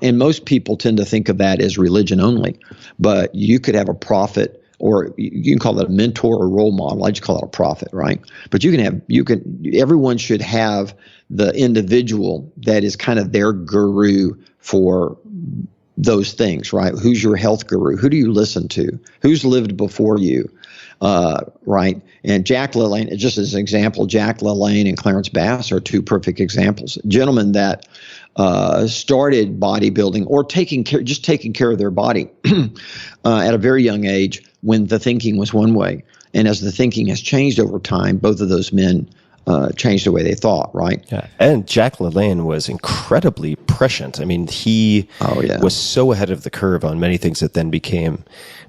And most people tend to think of that as religion only, but you could have a prophet, or you can call it a mentor or role model. I just call it a prophet, right? But everyone should have the individual that is kind of their guru for those things, right? Who's your health guru? Who do you listen to? Who's lived before you? Right. And Jack LaLanne, just as an example, Jack LaLanne and Clarence Bass are two perfect examples. Gentlemen that started bodybuilding or taking care of their body at a very young age when the thinking was one way. And as the thinking has changed over time, both of those men changed the way they thought, right? Yeah. And Jack LaLanne was incredibly prescient. I mean, he was so ahead of the curve on many things that then became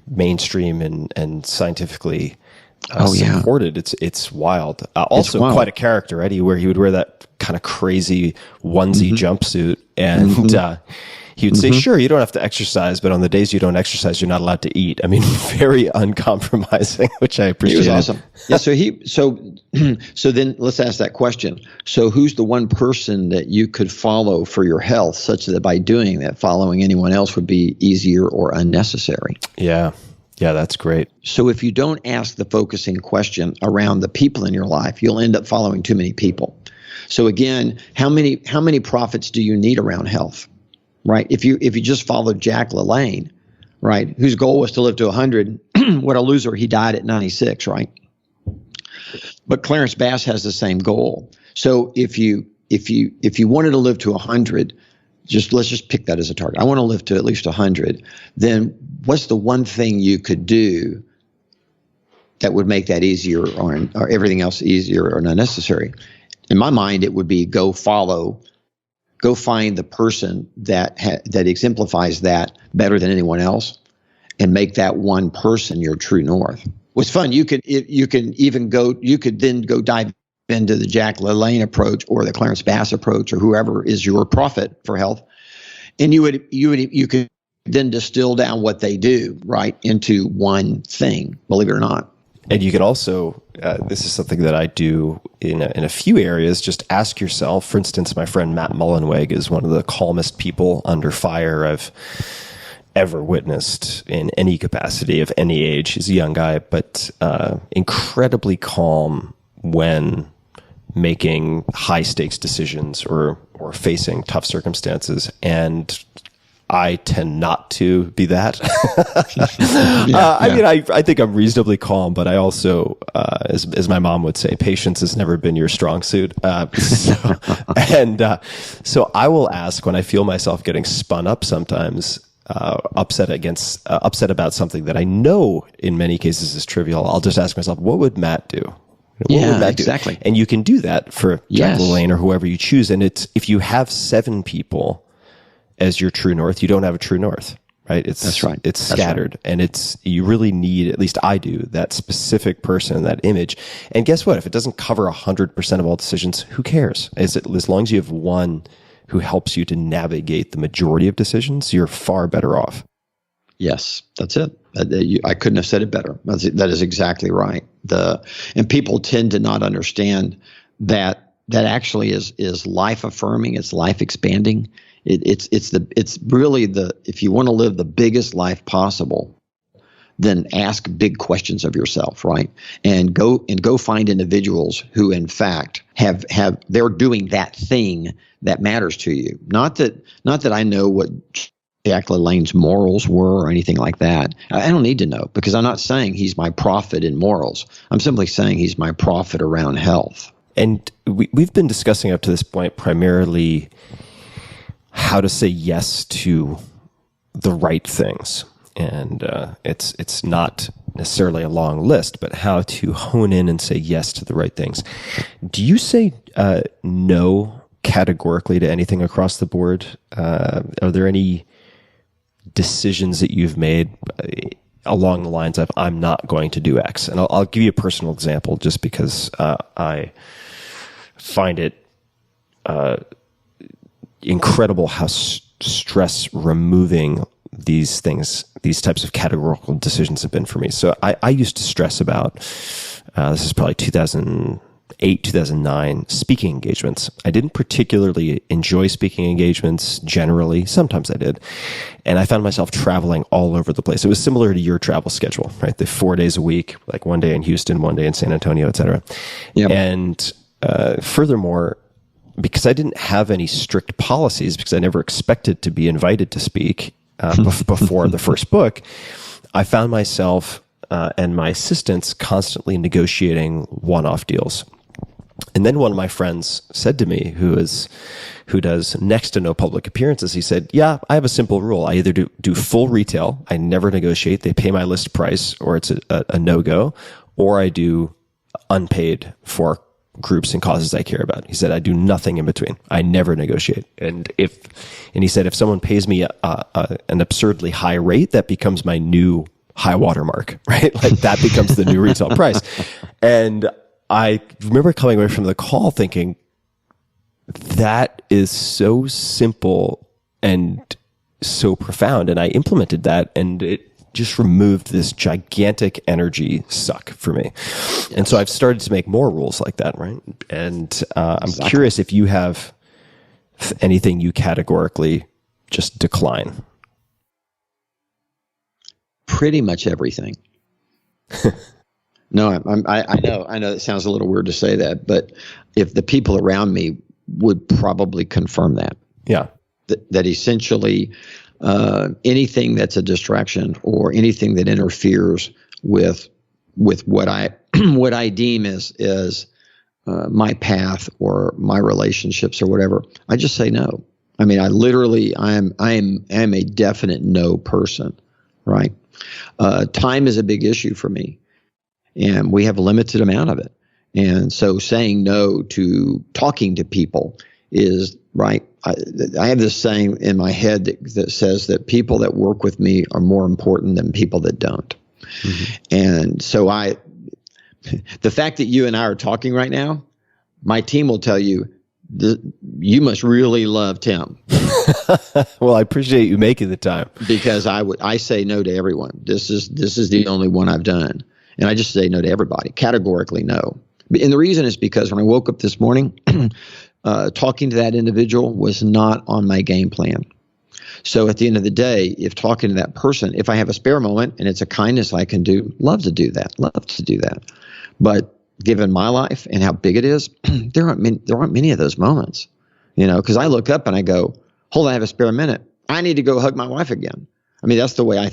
mainstream and scientifically supported. It's wild. Also, quite a character, Eddie, where he would wear that kind of crazy onesie jumpsuit, and he would say, "Sure, you don't have to exercise, but on the days you don't exercise, you're not allowed to eat." I mean, very uncompromising, which I appreciate. He was awesome. Yeah. So then let's ask that question. So who's the one person that you could follow for your health, such that by doing that, following anyone else would be easier or unnecessary? Yeah, that's great. So if you don't ask the focusing question around the people in your life, you'll end up following too many people. So again, how many prophets do you need around health? Right. If you just followed Jack LaLanne, right, whose goal was to live to 100, what a loser, he died at 96, right? But Clarence Bass has the same goal. So if you wanted to live to 100, let's just pick that as a target. I want to live to at least 100. Then what's the one thing you could do that would make that easier, or everything else easier or not necessary? In my mind, it would be go find the person that exemplifies that better than anyone else, and make that one person your true north. What's fun, you could then go dive into the Jack LaLanne approach or the Clarence Bass approach or whoever is your prophet for health, and you could then distill down what they do right into one thing. Believe it or not. And you can also, this is something that I do in a few areas, just ask yourself. For instance, my friend Matt Mullenweg is one of the calmest people under fire I've ever witnessed in any capacity of any age. He's a young guy, but incredibly calm when making high stakes decisions or facing tough circumstances. And I tend not to be that. I mean, I think I'm reasonably calm, but I also, as my mom would say, patience has never been your strong suit. So I will ask when I feel myself getting spun up sometimes, upset about something that I know in many cases is trivial. I'll just ask myself, what would Matt do? What would Matt do? Exactly. And you can do that for Jack LaLanne or whoever you choose. And if you have 7 people as your true north, you don't have a true north, right? That's right. It's scattered, and you really need, at least I do, that specific person, that image. And guess what? If it doesn't cover 100% of all decisions, who cares? As long as you have one who helps you to navigate the majority of decisions, you're far better off. Yes, that's it. I couldn't have said it better. That is exactly right. And people tend to not understand that actually is life affirming. It's life expanding. It's really if you want to live the biggest life possible, then ask big questions of yourself, right? And go find individuals who in fact they're doing that thing that matters to you. Not that I know what Jack LaLanne's morals were or anything like that. I don't need to know, because I'm not saying he's my prophet in morals. I'm simply saying he's my prophet around health. And we've been discussing up to this point primarily how to say yes to the right things. And it's not necessarily a long list, but how to hone in and say yes to the right things. Do you say no categorically to anything across the board? Are there any decisions that you've made along the lines of, I'm not going to do X? And I'll give you a personal example just because I find it incredible how stress removing these types of categorical decisions have been for me. So I used to stress about, this is probably 2008, 2009, speaking engagements. I didn't particularly enjoy speaking engagements generally. Sometimes I did. And I found myself traveling all over the place. It was similar to your travel schedule, right? The 4 days a week, like one day in Houston, one day in San Antonio, et cetera. Yep. And furthermore, because I didn't have any strict policies, because I never expected to be invited to speak before the first book, I found myself and my assistants constantly negotiating one-off deals. And then one of my friends said to me, who does next to no public appearances, he said, yeah, I have a simple rule. I either do full retail, I never negotiate, they pay my list price, or it's a no-go, or I do unpaid for groups and causes I care about. He said, I do nothing in between. I never negotiate. And he said, if someone pays me an absurdly high rate, that becomes my new high water mark, right? Like that becomes the new retail price. And I remember coming away from the call thinking, that is so simple and so profound. And I implemented that, and it just removed this gigantic energy suck for me. And so I've started to make more rules like that, right? And I'm curious if you have anything you categorically just decline. Pretty much everything. No, I know it sounds a little weird to say that, but if the people around me would probably confirm that. Yeah. That essentially anything that's a distraction or anything that interferes with what I what I deem as my path or my relationships or whatever, I just say no. I mean, I am a definite no person, right? Time is a big issue for me, and we have a limited amount of it. And so saying no to talking to people is right. I have this saying in my head that says that people that work with me are more important than people that don't. Mm-hmm. And so the fact that you and I are talking right now, my team will tell you, you must really love Tim. Well, I appreciate you making the time, because I say no to everyone. This is the only one I've done, and I just say no to everybody, categorically no. And the reason is because when I woke up this morning, talking to that individual was not on my game plan. So at the end of the day, if talking to that person, if I have a spare moment and it's a kindness I can do, love to do that. But given my life and how big it is, there aren't many of those moments, because I look up and I go, hold on, I have a spare minute. I need to go hug my wife again. I mean, that's the way I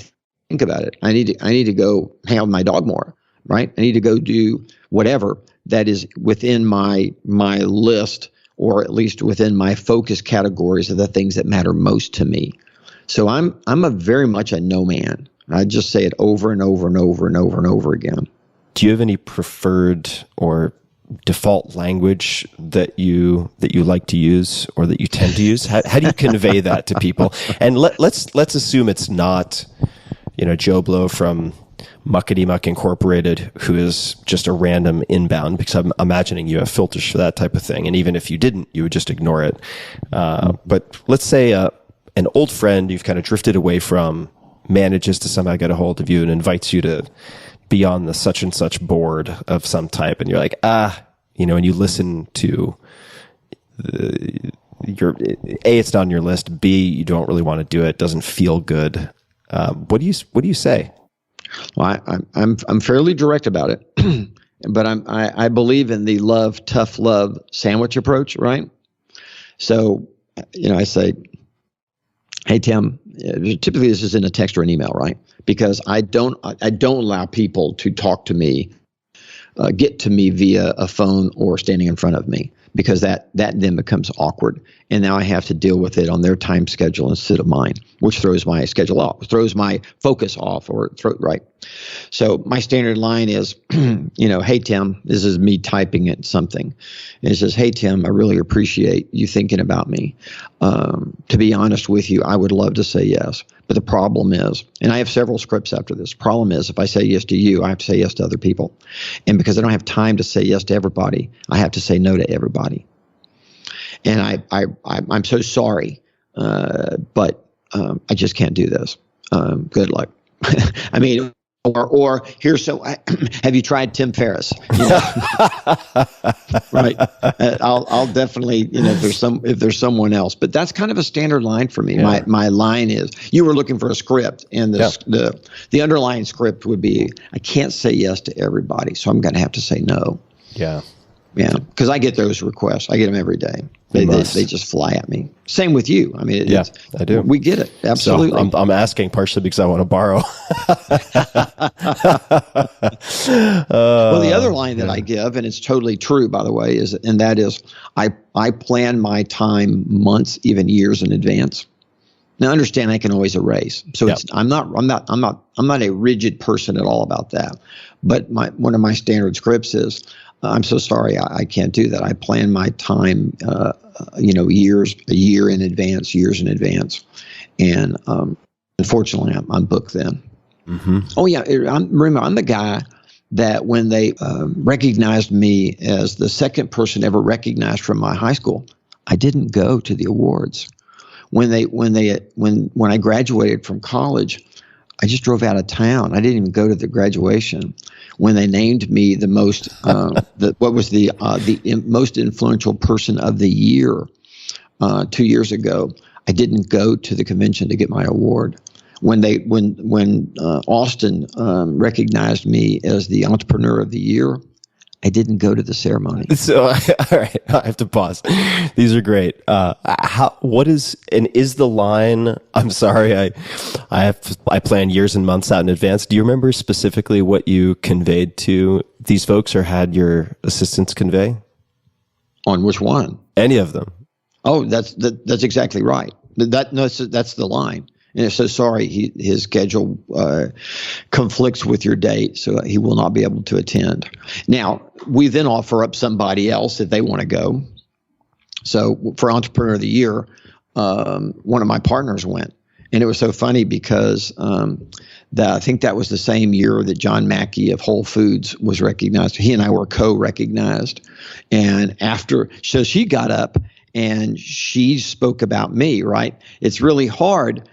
think about it. I need to go hang out with my dog more, right? I need to go do whatever that is within my list, or at least within my focus categories of the things that matter most to me. So I'm very much a no man. I just say it over and over and over and over and over again. Do you have any preferred or default language that you like to use, or that you tend to use? How do you convey that to people? And let's assume it's not, Joe Blow from Muckety Muck Incorporated, who is just a random inbound, because I'm imagining you have filters for that type of thing. And even if you didn't, you would just ignore it. But let's say an old friend you've kind of drifted away from manages to somehow get a hold of you and invites you to be on the such and such board of some type. And you're like, and you listen to it's not on your list. B, you don't really want to do it. Doesn't feel good. What do you say? Well, I'm fairly direct about it, but I believe in the tough love sandwich approach, right? So, I say, hey Tim, typically this is in a text or an email, right? Because I don't allow people to talk to me, get to me via a phone or standing in front of me, because that then becomes awkward. And now I have to deal with it on their time schedule instead of mine, which throws my schedule off, throws my focus off, right? So my standard line is, hey, Tim, this is me typing it something. And it says, hey, Tim, I really appreciate you thinking about me. To be honest with you, I would love to say yes. But the problem is, and I have several scripts after this, problem is if I say yes to you, I have to say yes to other people. And because I don't have time to say yes to everybody, I have to say no to everybody. And I'm so sorry, but I just can't do this. Good luck. I mean, or here's have you tried Tim Ferriss? Right. I'll definitely, if there's someone else, but that's kind of a standard line for me. Yeah. My line is, you were looking for a script, and the underlying script would be, I can't say yes to everybody, so I'm going to have to say no. Yeah. Yeah, because I get those requests. I get them every day. They just fly at me. Same with you. I mean, I do. We get it. Absolutely. So I'm asking partially because I want to borrow. Well, the other line that I give, and it's totally true, by the way, is I plan my time months, even years in advance. Now, understand I can always erase. So I'm not a rigid person at all about that. But one of my standard scripts is, I'm so sorry, I can't do that. I plan my time, a year in advance, and unfortunately, I'm booked then. Mm-hmm. Oh yeah, remember, I'm the guy that when they recognized me as the second person ever recognized from my high school, I didn't go to the awards. When I graduated from college, I just drove out of town. I didn't even go to the graduation. When they named me the most, the most influential person of the year 2 years ago, I didn't go to the convention to get my award. When Austin recognized me as the entrepreneur of the year, I didn't go to the ceremony. So, all right, I have to pause. These are great. Is the line, I'm sorry, I plan years and months out in advance. Do you remember specifically what you conveyed to these folks or had your assistants convey? On which one? Any of them. Oh, that's exactly right. That's the line. And so sorry, his schedule conflicts with your date, so he will not be able to attend. Now, we then offer up somebody else if they want to go. So for Entrepreneur of the Year, one of my partners went. And it was so funny because I think that was the same year that John Mackey of Whole Foods was recognized. He and I were co-recognized. And so she got up and she spoke about me, right? It's really hard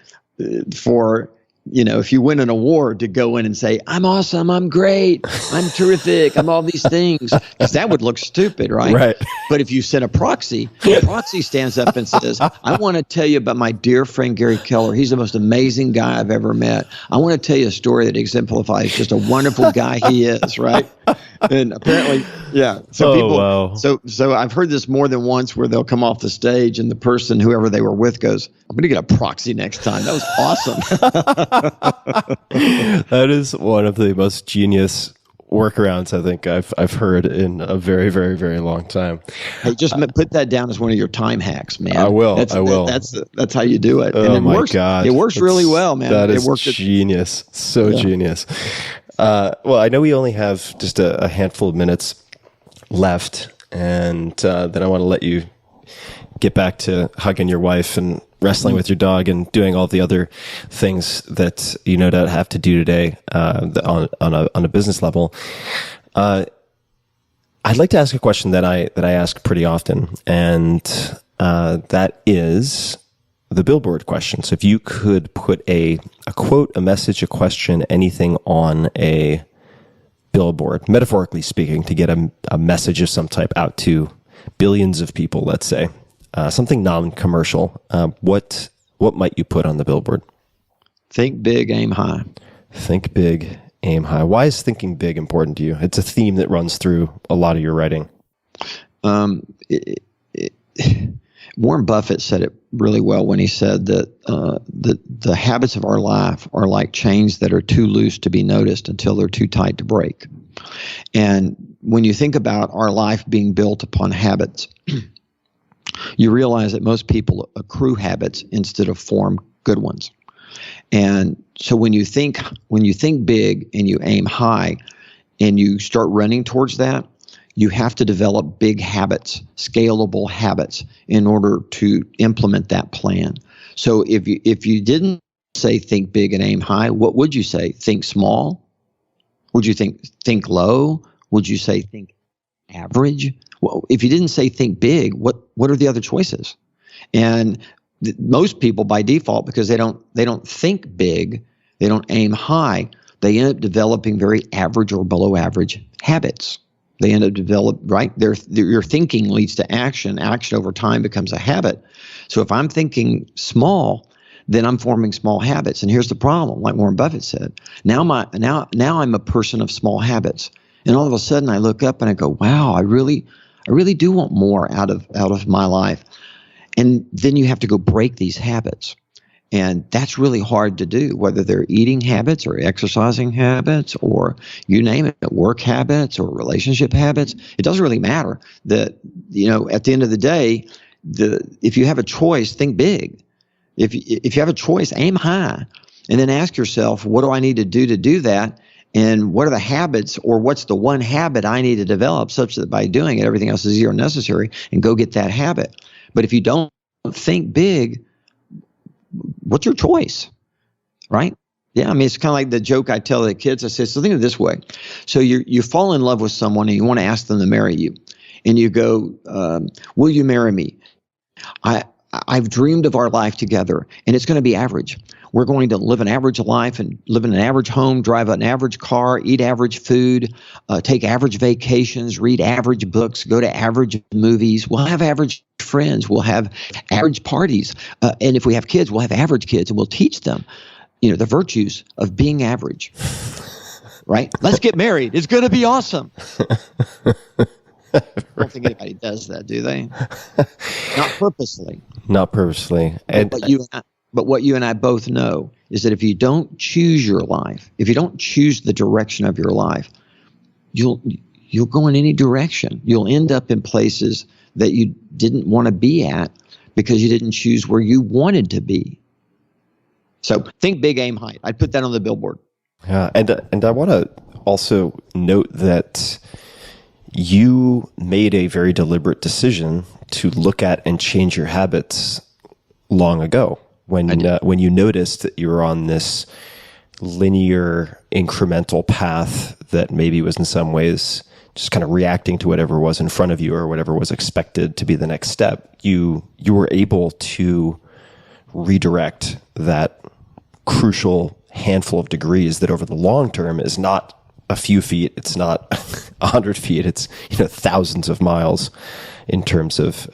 for, if you win an award to go in and say, I'm awesome, I'm great, I'm terrific, I'm all these things, because that would look stupid, right? Right. But if you send a proxy, the proxy stands up and says, I want to tell you about my dear friend Gary Keller. He's the most amazing guy I've ever met. I want to tell you a story that exemplifies just a wonderful guy he is, right? And apparently, yeah. So wow. So I've heard this more than once where they'll come off the stage and the person, whoever they were with, goes, I'm going to get a proxy next time. That was awesome. That is one of the most genius workarounds I think I've heard in a very, very, very long time. Hey, just put that down as one of your time hacks, man. I will. That's how you do it. Oh, and my God. It works really well, man. That is genius. Genius. Well, I know we only have just a handful of minutes left, and then I want to let you get back to hugging your wife and wrestling with your dog and doing all the other things that you no doubt have to do today on a business level. I'd like to ask a question that I ask pretty often, and that is the billboard question. So if you could put a quote, a message, a question, anything on a billboard, metaphorically speaking, to get a message of some type out to billions of people, let's say, something non-commercial, what might you put on the billboard? Think big, aim high. Think big, aim high. Why is thinking big important to you? It's a theme that runs through a lot of your writing. Warren Buffett said it really well when he said that the habits of our life are like chains that are too loose to be noticed until they're too tight to break. And when you think about our life being built upon habits, you realize that most people accrue habits instead of form good ones. And so when you think big and you aim high and you start running towards that, you have to develop big habits, scalable habits, in order to implement that plan. So if you didn't say think big and aim high, what would you say? Think small? Would you think low? Would you say think average? Well, if you didn't say think big, what are the other choices? And most people by default, because they don't think big, they don't aim high, they end up developing very average or below average habits. They end up right? Your thinking leads to action. Action over time becomes a habit. So if I'm thinking small, then I'm forming small habits. And here's the problem, like Warren Buffett said. Now I'm a person of small habits. And all of a sudden I look up and I go, wow, I really do want more out of my life. And then you have to go break these habits. And that's really hard to do, whether they're eating habits or exercising habits or you name it, work habits or relationship habits. It doesn't really matter. That, at the end of the day, if you have a choice, think big. If you have a choice, aim high, and then ask yourself, what do I need to do that? And what are the habits, or what's the one habit I need to develop such that by doing it, everything else is zero necessary, and go get that habit. But if you don't think big, what's your choice, right? Yeah, I mean, it's kind of like the joke I tell the kids. I say, so think of it this way. So you fall in love with someone and you want to ask them to marry you. And you go, will you marry me? I've dreamed of our life together, and it's going to be average. We're going to live an average life and live in an average home, drive an average car, eat average food, take average vacations, read average books, go to average movies. We'll have average friends. We'll have average parties. And if we have kids, we'll have average kids, and we'll teach them, the virtues of being average. Right? Let's get married. It's going to be awesome. I don't think anybody does that, do they? Not purposely. Not purposely. But what you and I both know is that if you don't choose your life, if you don't choose the direction of your life, you'll go in any direction. You'll end up in places that you didn't want to be at because you didn't choose where you wanted to be. So think big, aim high. I'd put that on the billboard. Yeah, and I want to also note that you made a very deliberate decision to look at and change your habits long ago when you noticed that you were on this linear incremental path that maybe was in some ways just kind of reacting to whatever was in front of you or whatever was expected to be the next step. You were able to redirect that crucial handful of degrees that over the long term is not a few feet, it's not 100 feet, it's thousands of miles in terms of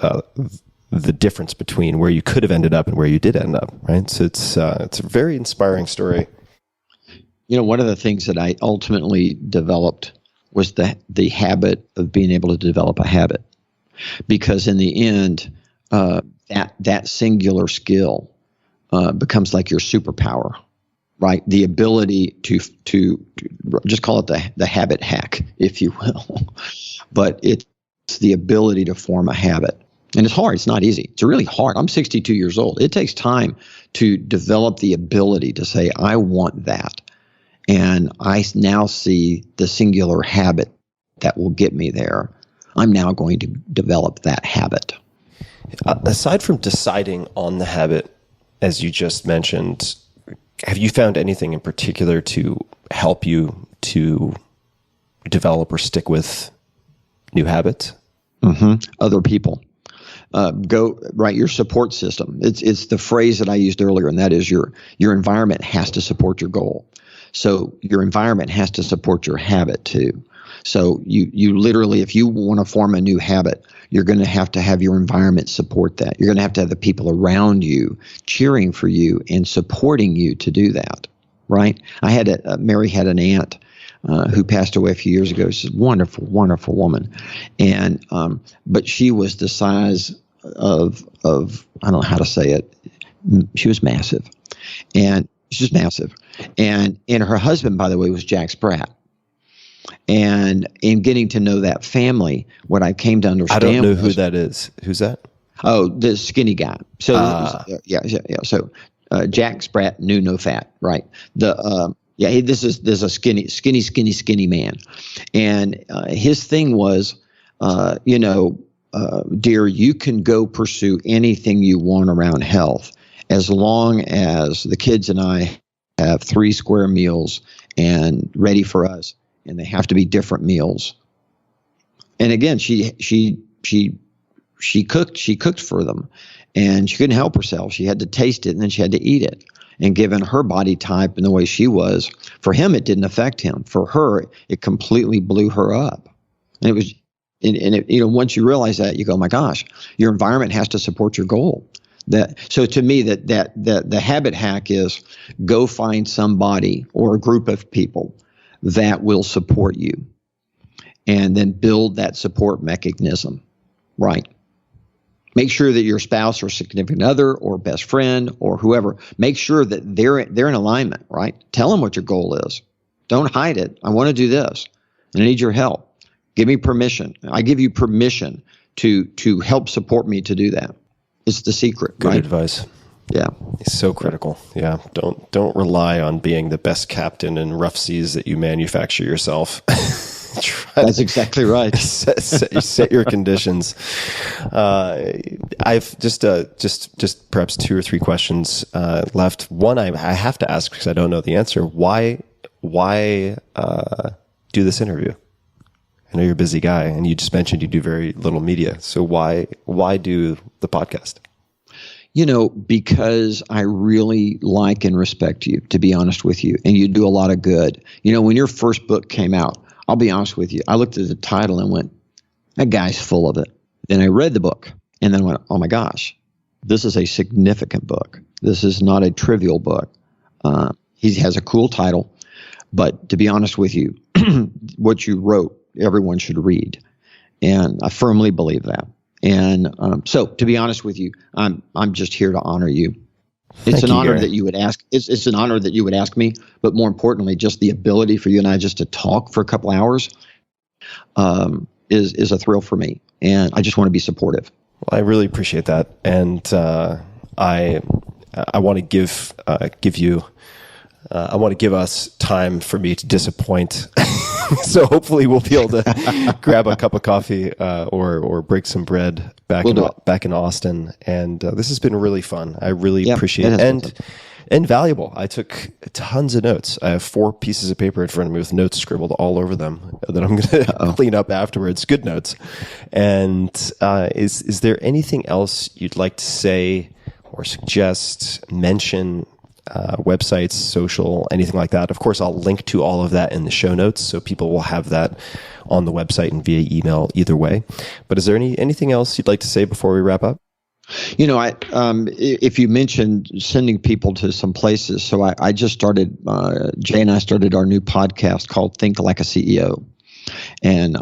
the difference between where you could have ended up and where you did end up, right? So it's a very inspiring story. One of the things that I ultimately developed was the habit of being able to develop a habit, because in the end, that singular skill becomes like your superpower. Right, the ability to just call it the habit hack, if you will, but it's the ability to form a habit, and it's hard. It's not easy. It's really hard. I'm 62 years old. It takes time to develop the ability to say, I want that, and I now see the singular habit that will get me there. I'm now going to develop that habit. Aside from deciding on the habit, as you just mentioned, have you found anything in particular to help you to develop or stick with new habits? Mm-hmm. Other people. Your support system. It's the phrase that I used earlier, and that is your environment has to support your goal. So your environment has to support your habit too. So you literally, if you want to form a new habit, you're going to have your environment support that. You're going to have the people around you cheering for you and supporting you to do that, right? Mary had an aunt who passed away a few years ago. She's a wonderful, wonderful woman, and but she was the size of I don't know how to say it. She was massive, and she's just massive, and her husband, by the way, was Jack Sprat. And in getting to know that family, what I came to understand, I don't know who that is. Who's that? Oh, the skinny guy. So yeah. So Jack Sprat knew no fat, right? This is a skinny man, and his thing was, dear, you can go pursue anything you want around health as long as the kids and I have 3 square meals and ready for us, and they have to be different meals. And again, she cooked for them, and she couldn't help herself. She had to taste it, and then she had to eat it. And given her body type and the way she was, for him it didn't affect him. For her, it completely blew her up. And it was, once you realize that, you go, my gosh, your environment has to support your goal. So to me, that the habit hack is go find somebody or a group of people that will support you, and then build that support mechanism, right? Make sure that your spouse or significant other or best friend or whoever, make sure that they're in alignment, right? Tell them what your goal is. Don't hide it. I want to do this, and I need your help. Give me permission. I give you permission to help support me to do that. It's the secret. Good right? advice. Yeah. It's so critical. Yeah. Don't rely on being the best captain in rough seas that you manufacture yourself. That's exactly right. set your conditions. I've just perhaps 2 or 3 questions left. One I have to ask because I don't know the answer. Why do this interview? I know you're a busy guy, and you just mentioned you do very little media. So why do the podcast? Because I really like and respect you, to be honest with you, and you do a lot of good. When your first book came out, I'll be honest with you, I looked at the title and went, that guy's full of it. Then I read the book and then went, oh my gosh, this is a significant book. This is not a trivial book. He has a cool title, but to be honest with you, what you wrote, everyone should read. And I firmly believe that. And so to be honest with you, I'm just here to honor you. It's an honor that you would ask. It's an honor that you would ask me, but more importantly, just the ability for you and I just to talk for a couple hours is a thrill for me, and I just want to be supportive. Well, I really appreciate that, and I want to give you. I want to give us time for me to disappoint. So hopefully we'll be able to grab a cup of coffee or break some bread back in Austin. And this has been really fun. I really appreciate it. And valuable. I took tons of notes. I have 4 pieces of paper in front of me with notes scribbled all over them that I'm going to clean up afterwards. Good notes. And is there anything else you'd like to say or suggest, mention, websites, social, anything like that? Of course, I'll link to all of that in the show notes, so people will have that on the website and via email either way. But is there anything else you'd like to say before we wrap up? If you mentioned sending people to some places, so I just started, Jay and I started our new podcast called Think Like a CEO. And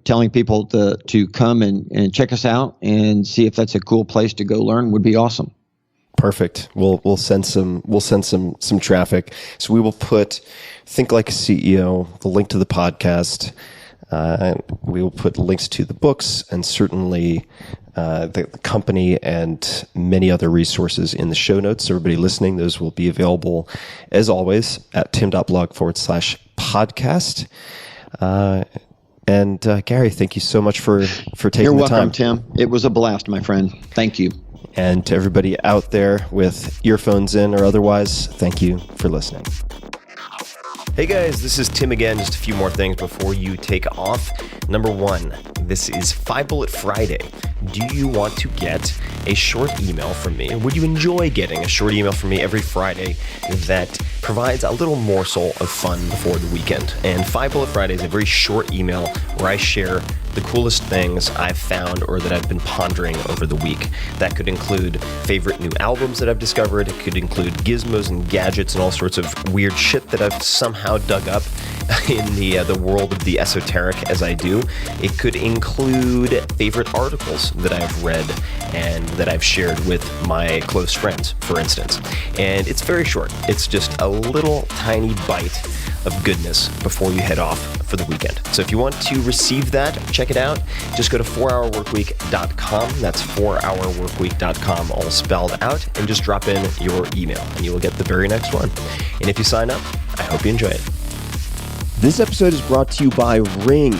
telling people to come and check us out and see if that's a cool place to go learn would be awesome. Perfect. We'll send some traffic. So we will put Think Like a CEO, the link to the podcast. We will put links to the books and certainly the company and many other resources in the show notes. So everybody listening, those will be available as always at tim.blog/podcast. And Gary, thank you so much for taking the time. You're welcome, Tim. It was a blast, my friend. Thank you. And to everybody out there with earphones in or otherwise, thank you for listening. Hey guys, this is Tim again. Just a few more things before you take off. Number 1, this is 5 Bullet Friday. Do you want to get a short email from me? Would you enjoy getting a short email from me every Friday that provides a little morsel of fun before the weekend? And 5 Bullet Friday is a very short email where I share the coolest things I've found or that I've been pondering over the week. That could include favorite new albums that I've discovered. It could include gizmos and gadgets and all sorts of weird shit that I've somehow dug up in the world of the esoteric as I do. It could include favorite articles that I've read and that I've shared with my close friends, for instance. And it's very short. It's just a little tiny bite of goodness before you head off for the weekend. So if you want to receive that, check it out. Just go to 4hourworkweek.com. That's 4hourworkweek.com, all spelled out, and just drop in your email, and you will get the very next one. And if you sign up, I hope you enjoy it. This episode is brought to you by Ring.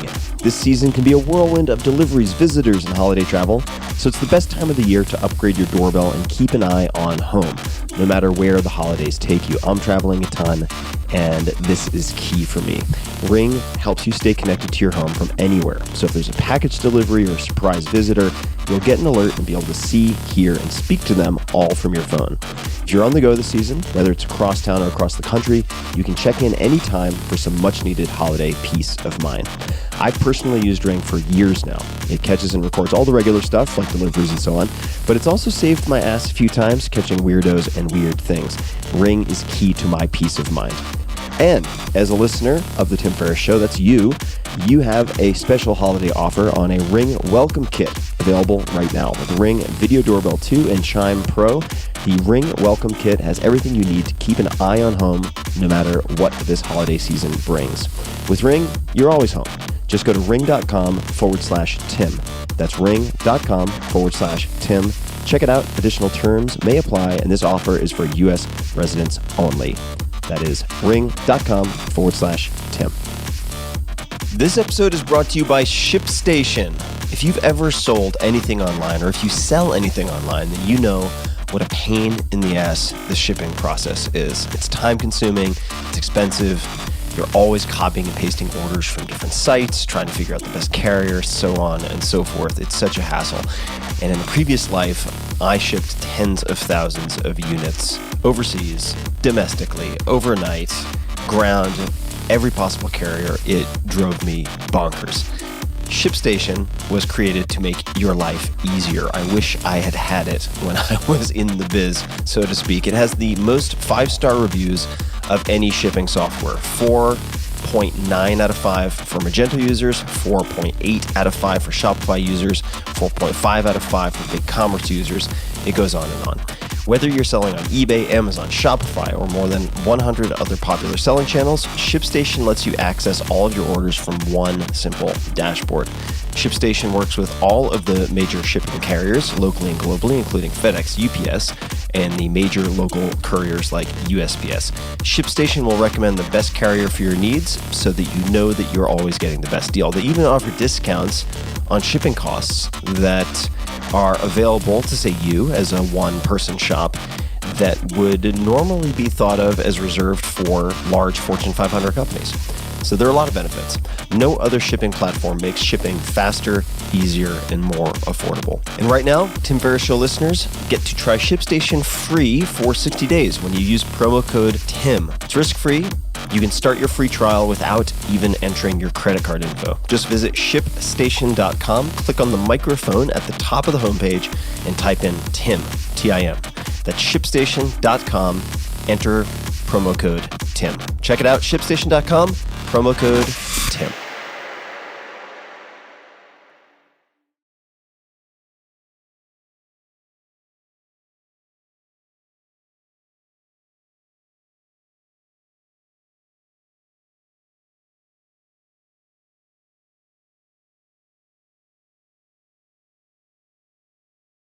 This season can be a whirlwind of deliveries, visitors, and holiday travel, so it's the best time of the year to upgrade your doorbell and keep an eye on home, no matter where the holidays take you. I'm traveling a ton, and this is key for me. Ring helps you stay connected to your home from anywhere. So if there's a package delivery or a surprise visitor, you'll get an alert and be able to see, hear, and speak to them all from your phone. If you're on the go this season, whether it's across town or across the country, you can check in anytime for some much-needed holiday peace of mind. I've personally used Ring for years now. It catches and records all the regular stuff, like deliveries and so on, but it's also saved my ass a few times catching weirdos and weird things. Ring is key to my peace of mind. And as a listener of The Tim Ferriss Show, that's you have a special holiday offer on a Ring Welcome Kit available right now. With Ring Video Doorbell 2 and Chime Pro, the Ring Welcome Kit has everything you need to keep an eye on home no matter what this holiday season brings. With Ring, you're always home. Just go to ring.com/Tim. That's ring.com/Tim. Check it out. Additional terms may apply, and this offer is for U.S. residents only. That is ring.com/Tim. This episode is brought to you by ShipStation. If you've ever sold anything online, or if you sell anything online, then you know what a pain in the ass the shipping process is. It's time consuming, it's expensive. You're always copying and pasting orders from different sites, trying to figure out the best carrier, so on and so forth. It's such a hassle. And in a previous life, I shipped tens of thousands of units overseas, domestically, overnight, ground, every possible carrier. It drove me bonkers. ShipStation was created to make your life easier. I wish I had had it when I was in the biz, so to speak. It has the most 5-star reviews of any shipping software. 4.9 out of 5 for Magento users, 4.8 out of 5 for Shopify users, 4.5 out of 5 for BigCommerce users. It goes on and on. Whether you're selling on eBay, Amazon, Shopify, or more than 100 other popular selling channels, ShipStation lets you access all of your orders from one simple dashboard. ShipStation works with all of the major shipping carriers, locally and globally, including FedEx, UPS, and the major local couriers like USPS. ShipStation will recommend the best carrier for your needs so that you know that you're always getting the best deal. They even offer discounts on shipping costs that are available to, say, you as a one-person shop that would normally be thought of as reserved for large Fortune 500 companies. So there are a lot of benefits. No other shipping platform makes shipping faster, easier, and more affordable. And right now, Tim Ferriss Show listeners get to try ShipStation free for 60 days when you use promo code TIM. It's risk-free. You can start your free trial without even entering your credit card info. Just visit ShipStation.com, click on the microphone at the top of the homepage, and type in TIM, T-I-M. That's ShipStation.com, enter promo code TIM. Check it out, ShipStation.com, promo code TIM.